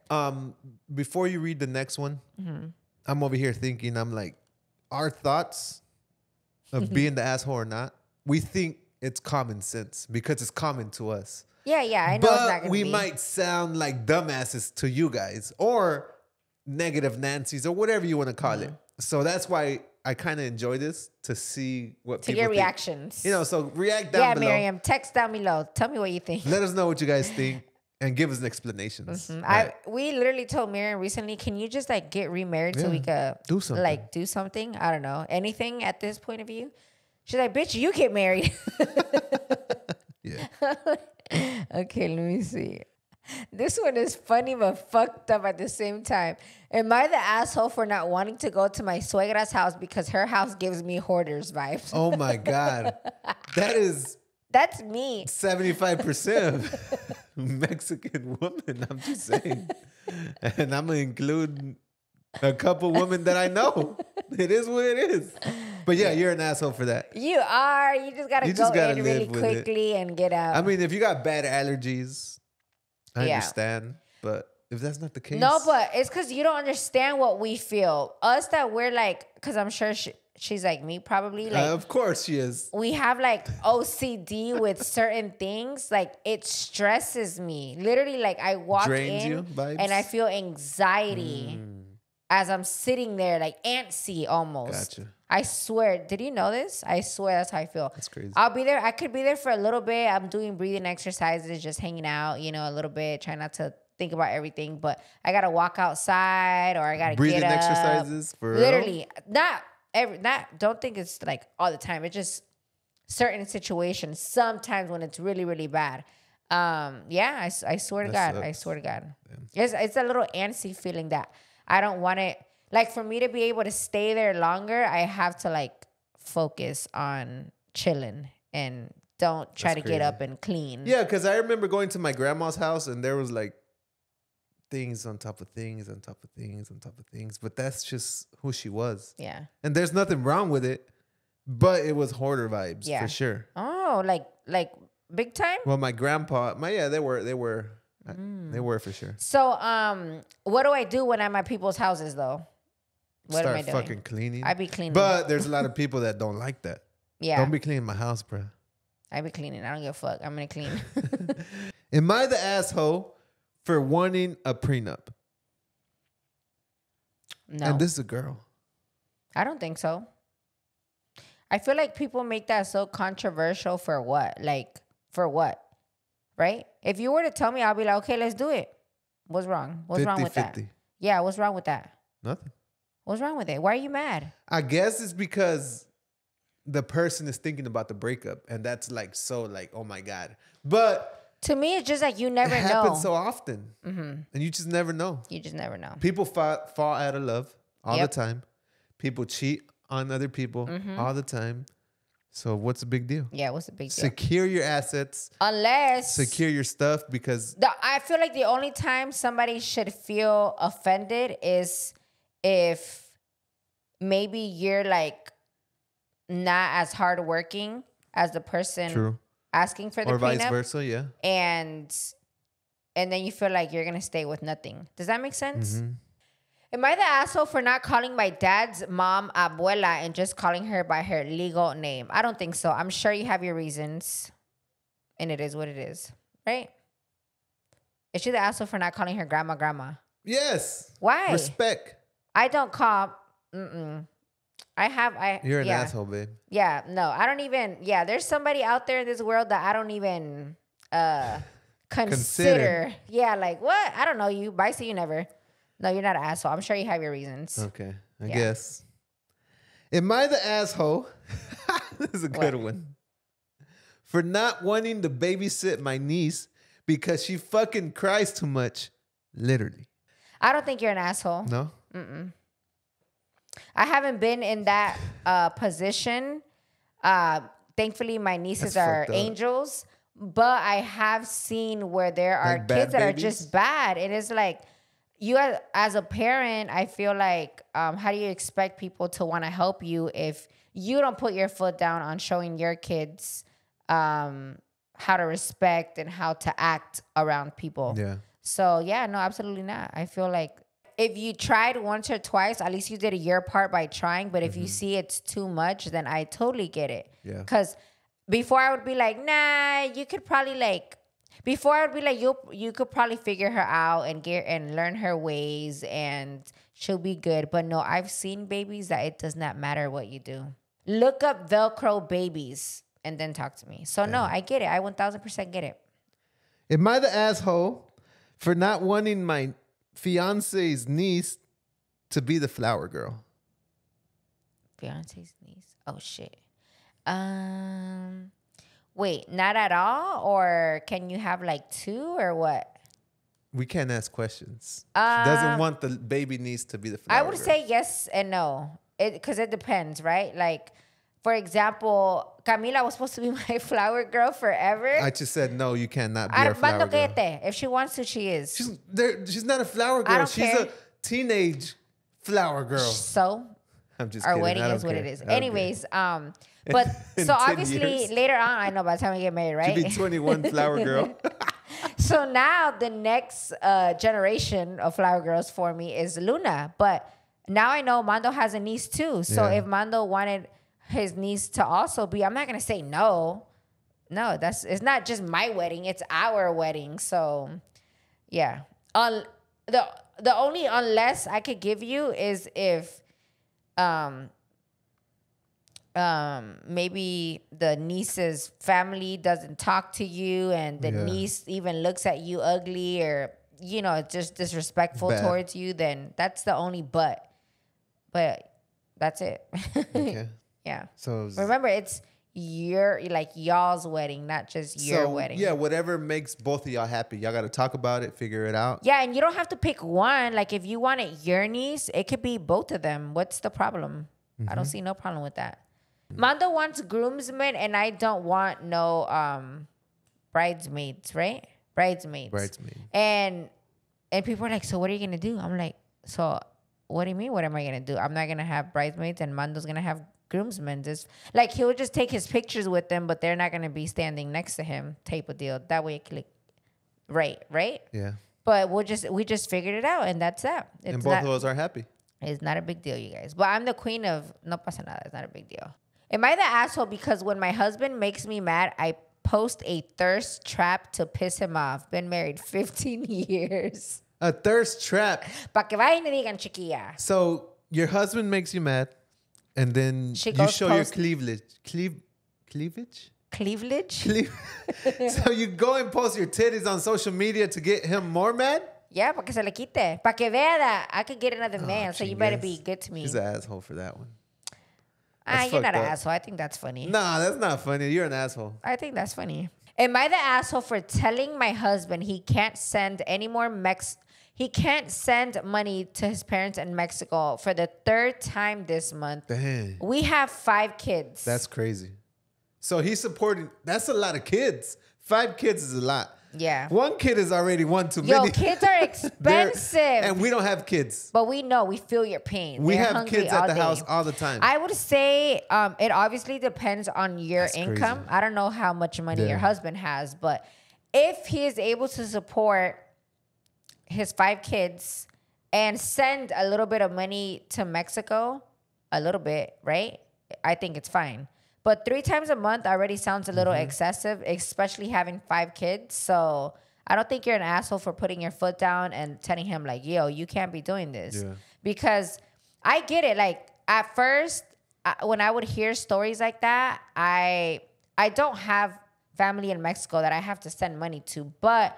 Before you read the next one, I'm over here thinking, I'm like, our thoughts of being the asshole or not we think it's common sense because it's common to us. Yeah, I know it's not But gonna we be. might sound like dumbasses to you guys or negative Nancy's or whatever you want to call it. So that's why I kind of enjoy this to see what To people get think. reactions. You know, so react down below. Miriam, text down below. Tell me what you think. Let us know what you guys think and give us explanations. We literally told Miriam recently, can you just like get remarried so we could do something. Like do something? I don't know. Anything at this point of view? She's like, bitch, you get married. Yeah. Okay, let me see. This one is funny but fucked up at the same time. Am I the asshole for not wanting to go to my suegra's house because her house gives me hoarders vibes? Oh my God. That's me. 75% Mexican woman. I'm just saying. And I'm going to include a couple women that I know. It is what it is. But yeah, you're an asshole for that. You are. You just gotta go in really quickly and get out. I mean, if you got bad allergies, I understand. But if that's not the case. No, but it's because you don't understand what we feel. Us that we're like, because I'm sure she's like me probably. Like, of course she is. We have like OCD with certain things. Like it stresses me. Literally, like I walk in and I feel anxiety as I'm sitting there, like antsy almost. Gotcha. I swear. Did you know this? I swear that's how I feel. That's crazy. I'll be there. I could be there for a little bit. I'm doing breathing exercises, just hanging out, you know, a little bit, trying not to think about everything. But I gotta walk outside or I gotta breathing get up. exercises for literally don't think it's like all the time. It's just certain situations. Sometimes when it's really, really bad. I swear to God. Sucks. I swear to God. Yeah. It's a little antsy feeling that I don't want it. Like for me to be able to stay there longer, I have to like focus on chilling and don't try to get up and clean. Yeah, because I remember going to my grandma's house and there was like things on top of things on top of things on top of things. But that's just who she was. Yeah. And there's nothing wrong with it, but it was hoarder vibes for sure. Oh, like big time? Well, my grandpa, they were for sure. So, what do I do when I'm at people's houses though? What am I doing? Fucking cleaning. I be cleaning. But there's a lot of people that don't like that. Yeah. Don't be cleaning my house, bro. I be cleaning. I don't give a fuck. I'm gonna clean. Am I the asshole for wanting a prenup? No. And this is a girl. I don't think so. I feel like people make that so controversial for what? Like, for what? Right? If you were to tell me, I'll be like, okay, let's do it. What's wrong? What's wrong with that? Yeah, what's wrong with that? Nothing. What's wrong with it? Why are you mad? I guess it's because the person is thinking about the breakup. And that's like, so like, oh my God. But to me, it's just like you never know. It happens so often. And you just never know. You just never know. People fall out of love all the time. People cheat on other people all the time. So what's the big deal? Yeah, what's the big deal? Secure your assets. Unless secure your stuff because I feel like the only time somebody should feel offended is if maybe you're like not as hardworking as the person asking for the prenup. Or vice versa, yeah. And then you feel like you're gonna stay with nothing. Does that make sense? Am I the asshole for not calling my dad's mom abuela and just calling her by her legal name? I don't think so. I'm sure you have your reasons. And it is what it is. Right? Is she the asshole for not calling her grandma? Yes. Why? Respect. I don't call. You're an asshole, babe. Yeah, no, I don't even. Yeah, there's somebody out there in this world that I don't even consider. Yeah, like what? I don't know you. Bye, see you never. No, you're not an asshole. I'm sure you have your reasons. Okay, I guess. Am I the asshole? This is a good one. For not wanting to babysit my niece because she fucking cries too much. Literally. I don't think you're an asshole. No? I haven't been in that position. Thankfully, my nieces are angels. But I have seen where there are like kids that are just bad. It is like, you as a parent, I feel like, how do you expect people to want to help you if you don't put your foot down on showing your kids how to respect and how to act around people? Yeah. So, yeah, no, absolutely not. I feel like if you tried once or twice, at least you did your part by trying. But if you see it's too much, then I totally get it. Yeah. Because before I would be like, nah, you could probably like. Before I would be like, you could probably figure her out and get and learn her ways and she'll be good. But no, I've seen babies that it does not matter what you do. Look up Velcro babies and then talk to me. So no, I get it. I 1000% get it. Am I the asshole for not wanting my fiance's niece to be the flower girl? Fiance's niece. Oh shit. Wait, not at all? Or can you have like two or what? We can't ask questions. She doesn't want the baby niece to be the flower I would girl. say yes and no. Because it depends, right? Like, for example, Camila was supposed to be my flower girl forever. I just said, no, you cannot be our flower girl. If she wants to, she is. She's not a flower girl. She's a teenage flower girl. So? I'm just our kidding. wedding is what it is. Anyways, but In so 10 obviously years. later on, I know by the time we get married, right? She'll be 21 flower girl. So now the next generation of flower girls for me is Luna. But now I know Mando has a niece too. So if Mando wanted his niece to also be, I'm not gonna say no. No, it's not just my wedding, it's our wedding. So yeah. The only unless I could give you is if maybe the niece's family doesn't talk to you and the niece even looks at you ugly or just disrespectful towards you, then that's the only but that's it. Okay. Yeah. So remember, it's y'all's wedding, not just your wedding. Yeah, whatever makes both of y'all happy. Y'all got to talk about it, figure it out. Yeah, and you don't have to pick one. Like if you wanted your niece, it could be both of them. What's the problem? I don't see no problem with that. Mando wants groomsmen, and I don't want no bridesmaids, right? Bridesmaids. And people are like, so what are you gonna do? I'm like, so what do you mean? What am I gonna do? I'm not gonna have bridesmaids, and Mando's gonna have groomsmen. Just like he'll just take his pictures with them, but they're not gonna be standing next to him. Type of deal. That way, right? Yeah. But we just figured it out, and that's that. And both of us are happy. It's not a big deal, you guys. But I'm the queen of no pasa nada. It's not a big deal. Am I the asshole because when my husband makes me mad, I post a thirst trap to piss him off? Been married 15 years. A thirst trap. Pa que vayan y digan chiquilla. So your husband makes you mad, and then you show your cleavage. Cleavage? So you go and post your titties on social media to get him more mad? Yeah, pa que se le quite. Pa que vea that I could get another man, so you better be good to me. He's an asshole for that one. You're not an asshole. I think that's funny. Nah, that's not funny. You're an asshole. I think that's funny. Am I the asshole for telling my husband he can't send any more he can't send money to his parents in Mexico for the third time this month? Dang. We have 5 kids. That's crazy. So he's supporting. That's a lot of kids. 5 kids is a lot. Yeah. 1 kid is already one too Yo, many. kids are expensive. And we don't have kids. But we feel your pain. We They're have kids at the house all the time. I would say it obviously depends on your income. Crazy. I don't know how much money your husband has, but if he is able to support his 5 kids and send a little bit of money to Mexico, a little bit, right? I think it's fine. But 3 times a month already sounds a little excessive, especially having 5 kids. So I don't think you're an asshole for putting your foot down and telling him like, yo, you can't be doing this. Yeah. Because I get it. Like at first, when I would hear stories like that, I don't have family in Mexico that I have to send money to. But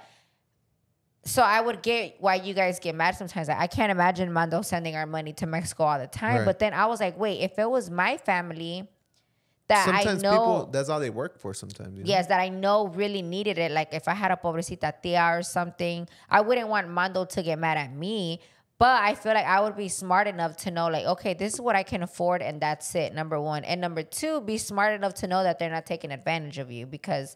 so I would get why you guys get mad sometimes. Like, I can't imagine Mando sending our money to Mexico all the time. Right. But then I was like, wait, if it was my family that sometimes I know, people, that's all they work for sometimes. Yes, that I know really needed it. Like if I had a pobrecita tia or something, I wouldn't want Mando to get mad at me. But I feel like I would be smart enough to know like, okay, this is what I can afford and that's it, number 1. And number 2, be smart enough to know that they're not taking advantage of you, because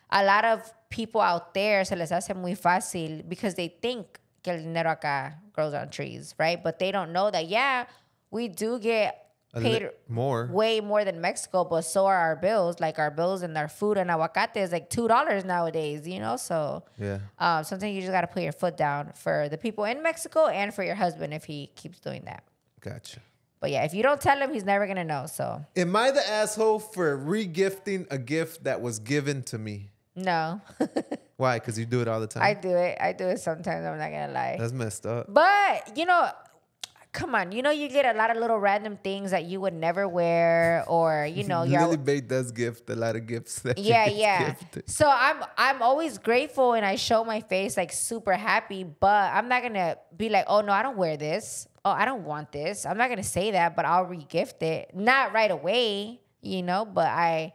a lot of people out there se les hace muy fácil because they think que el dinero acá grows on trees, right? But they don't know that, yeah, we do get paid way more than Mexico, but so are our bills. Like our bills and our food and aguacate is like $2 nowadays, So yeah, sometimes you just got to put your foot down for the people in Mexico and for your husband if he keeps doing that. Gotcha. But yeah, if you don't tell him, he's never going to know. So Am I the asshole for re-gifting a gift that was given to me? no. Why? Because you do it all the time? I do it. I do it sometimes. I'm not going to lie. That's messed up. But, you know, come on. You know, you get a lot of little random things that you would never wear, or, you know, Lily Bae does gift a lot of gifts. That yeah. Gifted. So I'm always grateful, and I show my face like super happy, but I'm not going to be like, oh, no, I don't wear this. Oh, I don't want this. I'm not going to say that, but I'll re-gift it. Not right away, you know, but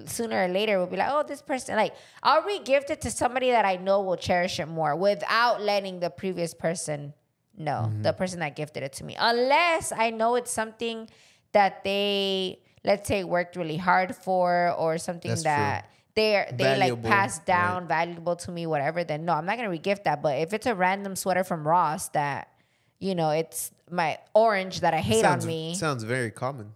sooner or later will be like, oh, this person, like, I'll re-gift it to somebody that I know will cherish it more without letting the previous person know, the person that gifted it to me. Unless I know it's something that they, let's say, worked really hard for, or something that they like passed down, valuable to me, whatever, then no, I'm not going to re-gift that. But if it's a random sweater from Ross that, you know, it's my orange that I hate on me. Sounds very common.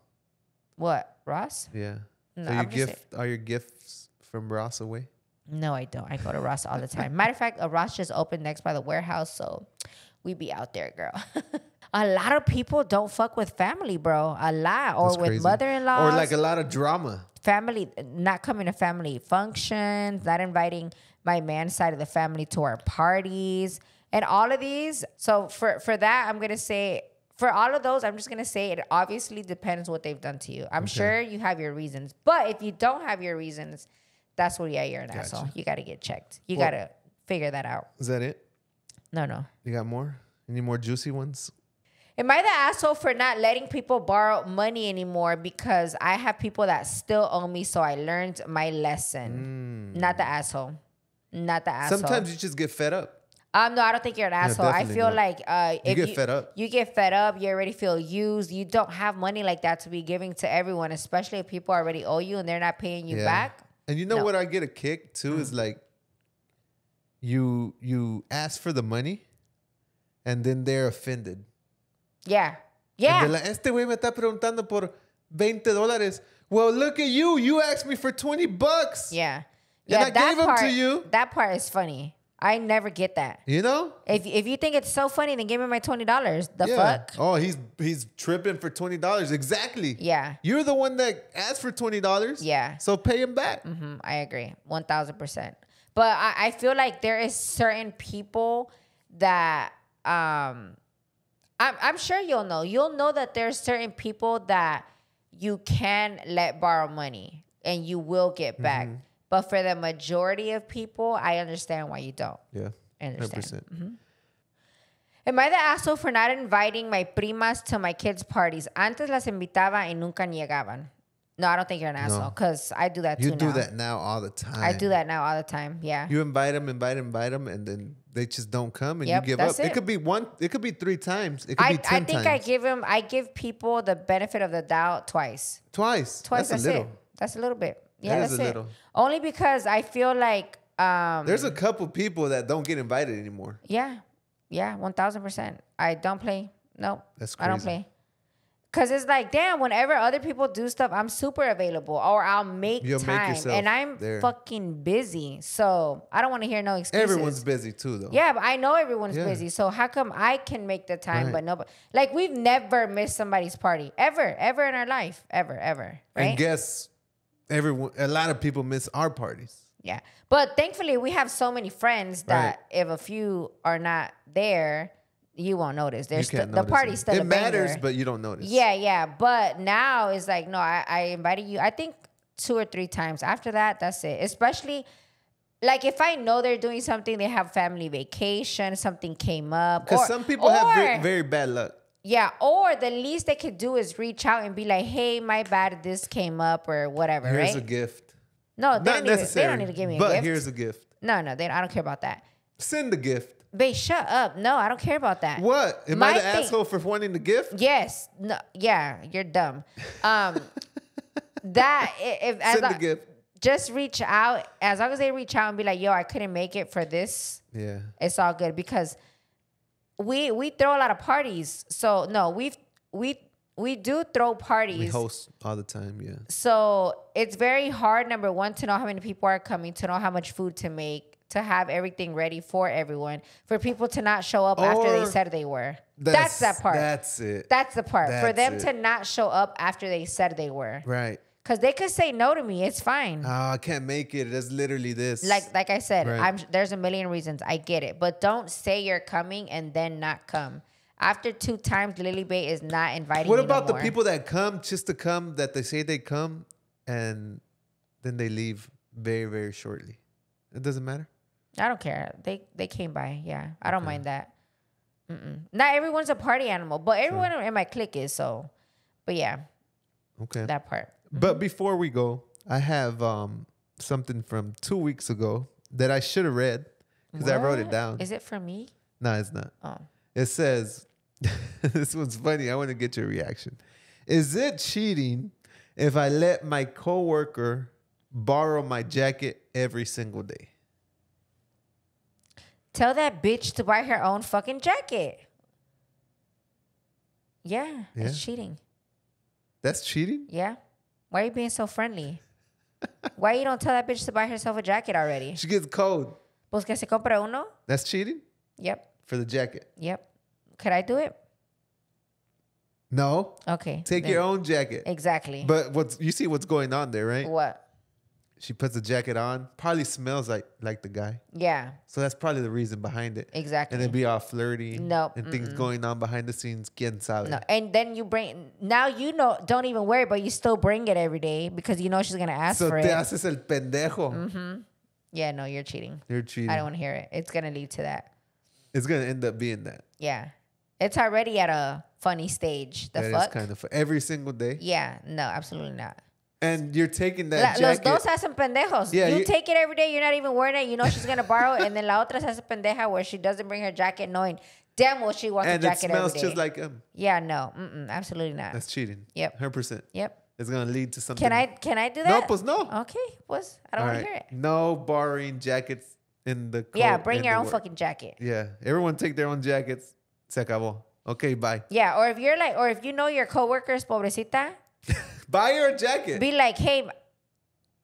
What, Ross? Yeah. No, So are your gifts from Ross away? No, I don't. I go to Ross all the time. Matter of fact, a Ross just opened next by the warehouse, so we be out there, girl. A lot of people don't fuck with family, bro. A lot. Or with mother-in-law. Or like a lot of drama. Family, not coming to family functions, not inviting my man's side of the family to our parties, and all of these. So for that, I'm going to say, for all of those, I'm just going to say it obviously depends what they've done to you. I'm sure you have your reasons. But if you don't have your reasons, that's where, you're an asshole. You got to get checked. You got to figure that out. Is that it? No. You got more? Any more juicy ones? Am I the asshole for not letting people borrow money anymore because I have people that still owe me, so I learned my lesson? Not the asshole. Not the asshole. Sometimes you just get fed up. No, I don't think you're an asshole. I feel like if you get fed up. You get fed up. You already feel used. You don't have money like that to be giving to everyone, especially if people already owe you and they're not paying you back. And you know what I get a kick too is like you ask for the money and then they're offended. Yeah. And they're like, este güey me está preguntando por $20. Well, look at you. You asked me for $20. Yeah. And I gave them to you. That part is funny. I never get that. You know? If you think it's so funny, then give me my $20. The fuck? Oh, he's tripping for $20. Exactly. Yeah. You're the one that asked for $20. Yeah. So pay him back. I agree. 1,000%. But I feel like there is certain people that I'm sure you'll know. You'll know that there's certain people that you can let borrow money and you will get back. But for the majority of people, I understand why you don't. Yeah, I understand. 100%. Am I the asshole for not inviting my primas to my kids' parties? Antes las invitaba y nunca llegaban. No, I don't think you're an asshole because I do that too now. You do that now all the time. I do that now all the time, yeah. You invite them, and then they just don't come and you give up. It could be one, it could be 3 times. It could be 10 times. I give people the benefit of the doubt twice. Twice, that's a little. That's a little bit. Yeah, that's it. Little. Only because I feel like there's a couple people that don't get invited anymore. Yeah, 1,000%. I don't play. No, that's crazy. I don't play. Cause it's like, damn, whenever other people do stuff, I'm super available, or I'll make time, and I'm fucking busy. So I don't want to hear no excuses. Everyone's busy too, though. Yeah, but I know everyone's busy. So how come I can make the time, but nobody? Like, we've never missed somebody's party ever in our life, ever. Right? And guess a lot of people miss our parties. Yeah, but thankfully we have so many friends that if a few are not there, you won't notice. The party's still it matters, but you don't notice. Yeah. But now it's like, no, I invited you, I think 2 or 3 times. After that, that's it. Especially, like, if I know they're doing something, they have family vacation, something came up. Because some people have very bad luck. Yeah, or the least they could do is reach out and be like, hey, my bad, this came up or whatever, Here's a gift. No, they don't need to give me a gift. But here's a gift. No, I don't care about that. Send the gift. Babe, shut up. No, I don't care about that. What? Am I the asshole for wanting the gift? Yes. No. Yeah, you're dumb. Send the gift. Just reach out. As long as they reach out and be like, yo, I couldn't make it for this. Yeah. It's all good because we throw a lot of parties. So no, we do throw parties. We host all the time, yeah. So it's very hard, number one, to know how many people are coming, to know how much food to make, to have everything ready for everyone, for people to not show up after they said they were. That's that part. That's it. That's the part. For them That's to it. not show up after they said they were. Right. Because they could say no to me. It's fine. Oh, I can't make it. It's literally this. Like I said, Right. there's a million reasons. I get it. But don't say you're coming and then not come. After 2 times, Lily Bay is not inviting What you about no the more. people that come just to come, that they say they come, and then they leave very, very shortly? It doesn't matter? I don't care. They came by. Yeah. I don't mind that. Not everyone's a party animal, but everyone in my clique is, so. But yeah, Okay. that part. But before we go, I have something from 2 weeks ago that I should have read because I wrote it What? down. Is it for me? No, it's not. Oh. It says, this one's funny. I want to get your reaction. Is it cheating if I let my coworker borrow my jacket every single day? Tell that bitch to buy her own fucking jacket. Yeah, it's cheating. That's cheating? Yeah. Why are you being so friendly? Why you don't tell that bitch to buy herself a jacket already? She gets cold. Pues que se compre uno. That's cheating? Yep. For the jacket? Yep. Could I do it? No. Okay. Take your own jacket. Exactly. But you see what's going on there, right? What? She puts the jacket on. Probably smells like the guy. Yeah. So that's probably the reason behind it. Exactly. And then be all flirty. Nope. And things going on behind the scenes. Quien sabe. No. And then you bring, now you know, don't even wear it, but you still bring it every day because you know she's going to ask So for te it. haces el pendejo. Yeah, no, you're cheating. You're cheating. I don't want to hear it. It's going to lead to that. It's going to end up being that. Yeah. It's already at a funny stage. The That fuck? is kind of every single day. Yeah. No, absolutely not. And you're taking that Los jacket. dos hacen pendejos. Yeah, you you- take it every day. You're not even wearing it. You know she's going to borrow it. And then la otra se hace pendeja where she doesn't bring her jacket knowing damn well she wants and a it jacket every smells day. just like him. Yeah, no. Absolutely not. That's cheating. Yep. 100%. Yep. It's going to lead to something. Can I do that? No, pues no. Okay, pues I don't All want to right. hear it. No borrowing jackets in the Yeah, co- bring in your the own work. fucking jacket. Yeah. Everyone take their own jackets. Se acabó. Okay, bye. Yeah, or if you're like, or if you know your coworkers, pobrecita, Buy your jacket. be like, hey,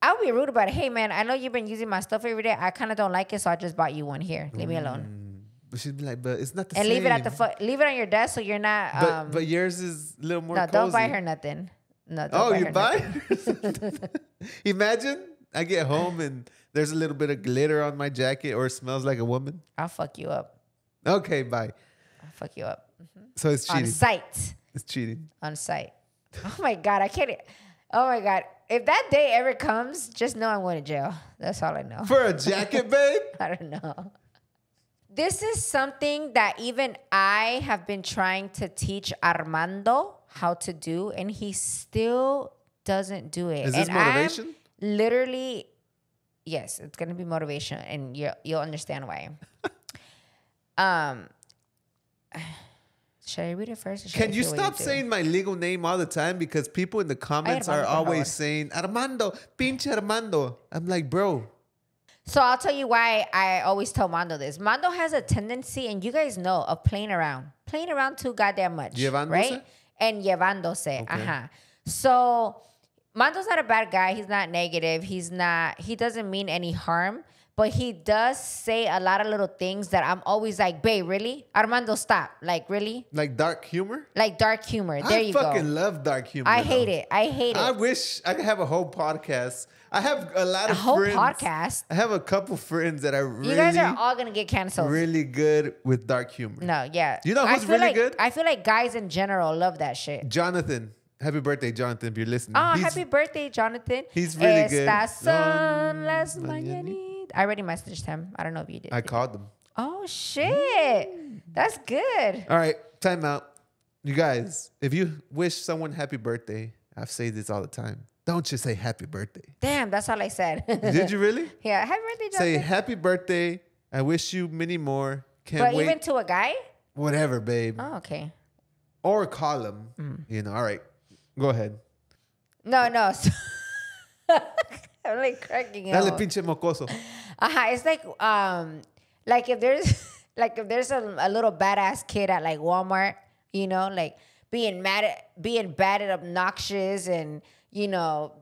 I'll be rude about it. Hey, man, I know you've been using my stuff every day. I kind of don't like it, so I just bought you one here. Leave me alone. But she'd be like, but it's not the And same. leave it at the leave it on your desk so you're not. But yours is a little more no, cozy. don't buy her nothing. No, don't Oh, buy you her buy? nothing. Imagine I get home and there's a little bit of glitter on my jacket or it smells like a woman. I'll fuck you up. Okay, bye. I'll fuck you up. So it's On cheating. site. It's cheating. On site. Oh my God, I can't. Oh my God. If that day ever comes, just know I'm going to jail. That's all I know. For a jacket, babe? I don't know. This is something that even I have been trying to teach Armando how to do, and he still doesn't do it. Is this And I'm motivation? literally, yes, it's going to be motivation, and you'll understand why. Should I read it first? Or should I Can you say what stop do? saying my legal name all the time? Because people in the comments are Armando, por always favor. saying, Armando, pinche Armando. I'm like, bro. So I'll tell you why I always tell Mando this. Mando has a tendency, and you guys know, of playing around too goddamn much, Llevándose? right? And llevándose, So Mando's not a bad guy. He's not negative. He doesn't mean any harm, but he does say a lot of little things that I'm always like, babe, really? Armando, stop. Like, really? Like dark humor? Like dark humor. There I you go. fucking love dark humor. I hate though. it. I hate I it. wish I could have a whole podcast. I have a lot A of whole friends. podcast. I have a couple friends that are really, You guys are all gonna get canceled. really good with dark humor. No, yeah. You know I who's feel really like, good? I feel like guys in general love that shit. Jonathan. Happy birthday, Jonathan, if you're listening. Oh, He's- happy birthday, Jonathan. he's really good. Estas son Las las mañanitas. I already messaged him. I don't know if you did. I called them. Oh, shit. That's good. All right, time out. You guys, if you wish someone happy birthday, I've said this all the time. Don't just say happy birthday. Damn, that's all I said. Did you really? Yeah, happy birthday, Jonathan. Say happy birthday. I wish you many more. Can't but wait. even to a guy? Whatever, babe. Oh, okay. Or call him. You know, all right. Go ahead. No. I'm like cracking Dale up. pinche mocoso. It's like if there's a little badass kid at like Walmart, you know, like being bad and obnoxious and, you know,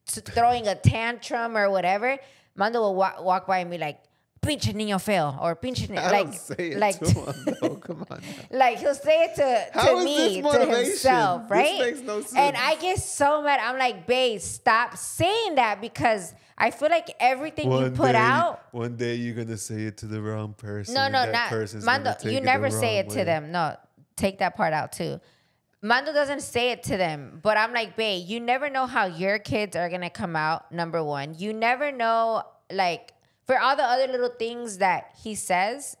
throwing a tantrum or whatever, Mando will walk by and be like, pinche niño feo or pinche niño. I don't say it to him, though. Come on. Like he'll say it to me, to himself, right? This makes no sense. And I get so mad. I'm like, babe, stop saying that because I feel like everything you put out. One day you're gonna say it to the wrong person. No, not Mando. You never say it to them. No, take that part out too. Mando doesn't say it to them, but I'm like, babe, you never know how your kids are gonna come out. Number one, you never know, like, for all the other little things that he says,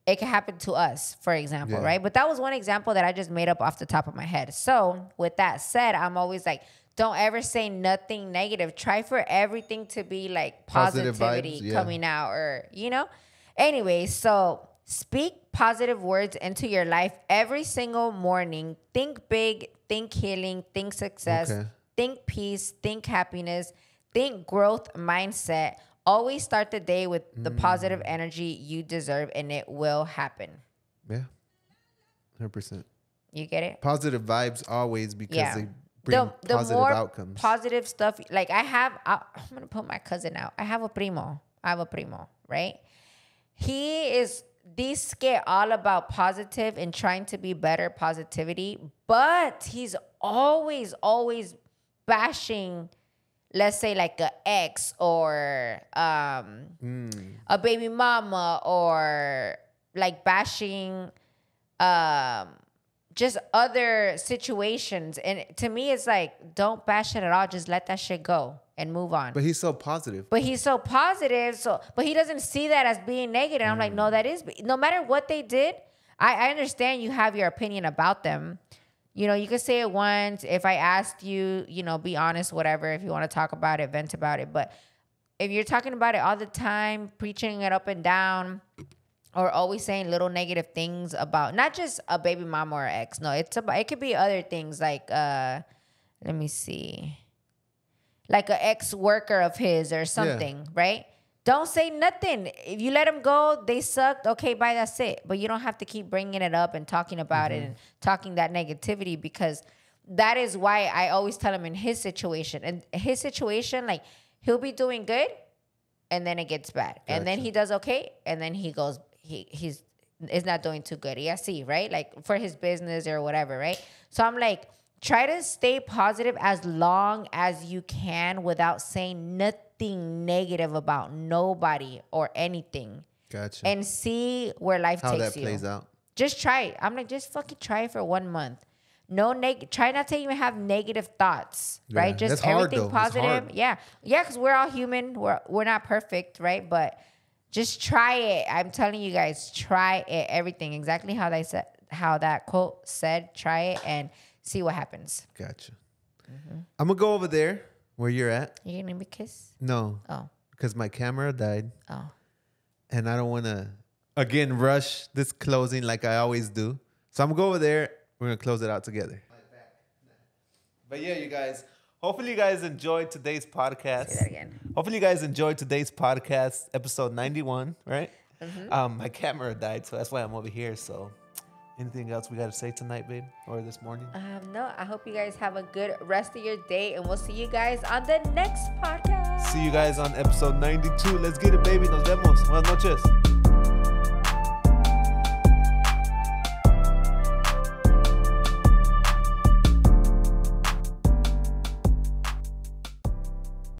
it can happen to us, for example, right? But that was one example that I just made up off the top of my head. So with that said, I'm always like, don't ever say nothing negative. Try for everything to be like positivity vibes, coming out, or, you know? Anyway, so speak positive words into your life every single morning. Think big, think healing, think success, think peace, think happiness, think growth mindset. Always start the day with the positive energy you deserve, and it will happen. Yeah, 100%. You get it? Positive vibes always, because they bring positive outcomes. Positive stuff. Like I'm going to put my cousin out. I have a primo, right? He is... These get all about positive and trying to be better, positivity, but he's always bashing, let's say, like a ex or a baby mama, or like bashing just other situations. And to me, it's like, don't bash it at all. Just let that shit go and move on. But he's so positive. But he doesn't see that as being negative. I'm like, no, that is, no matter what they did, I understand you have your opinion about them. You know, you could say it once. If I asked you, you know, be honest, whatever. If you want to talk about it, vent about it. But if you're talking about it all the time, preaching it up and down, or always saying little negative things about not just a baby mama or ex. No, it could be other things like, let me see, like an ex-worker of his or something, right? Don't say nothing. If you let them go, they sucked. Okay, bye, that's it. But you don't have to keep bringing it up and talking about it and talking that negativity, because that is why I always tell him in his situation. And his situation, like, he'll be doing good, and then it gets bad. Gotcha. And then he does okay, and then he goes, he's not doing too good. Yeah, see, right? Like, for his business or whatever, right? So I'm like, try to stay positive as long as you can without saying nothing negative about nobody or anything. Gotcha. And see where life takes you. How that plays out. Just try it. I'm like, just fucking try it for 1 month. Try not to even have negative thoughts, right? Just everything positive. Yeah, because we're all human. We're not perfect, right? But just try it. I'm telling you guys, try it. Everything exactly how that quote said. Try it and see what happens. Gotcha. I'm gonna go over there where you're at. You gonna give me a kiss? No. Oh. Because my camera died. Oh. And I don't want to again rush this closing like I always do. So I'm gonna go over there. We're gonna close it out together. But yeah, you guys. Hopefully you guys enjoyed today's podcast. Say that again. Hopefully you guys enjoyed today's podcast, episode 91, right? My camera died, so that's why I'm over here. So anything else we got to say tonight, babe? Or this morning? No, I hope you guys have a good rest of your day, and we'll see you guys on the next podcast. See you guys on episode 92. Let's get it, baby. Nos vemos. Buenas noches.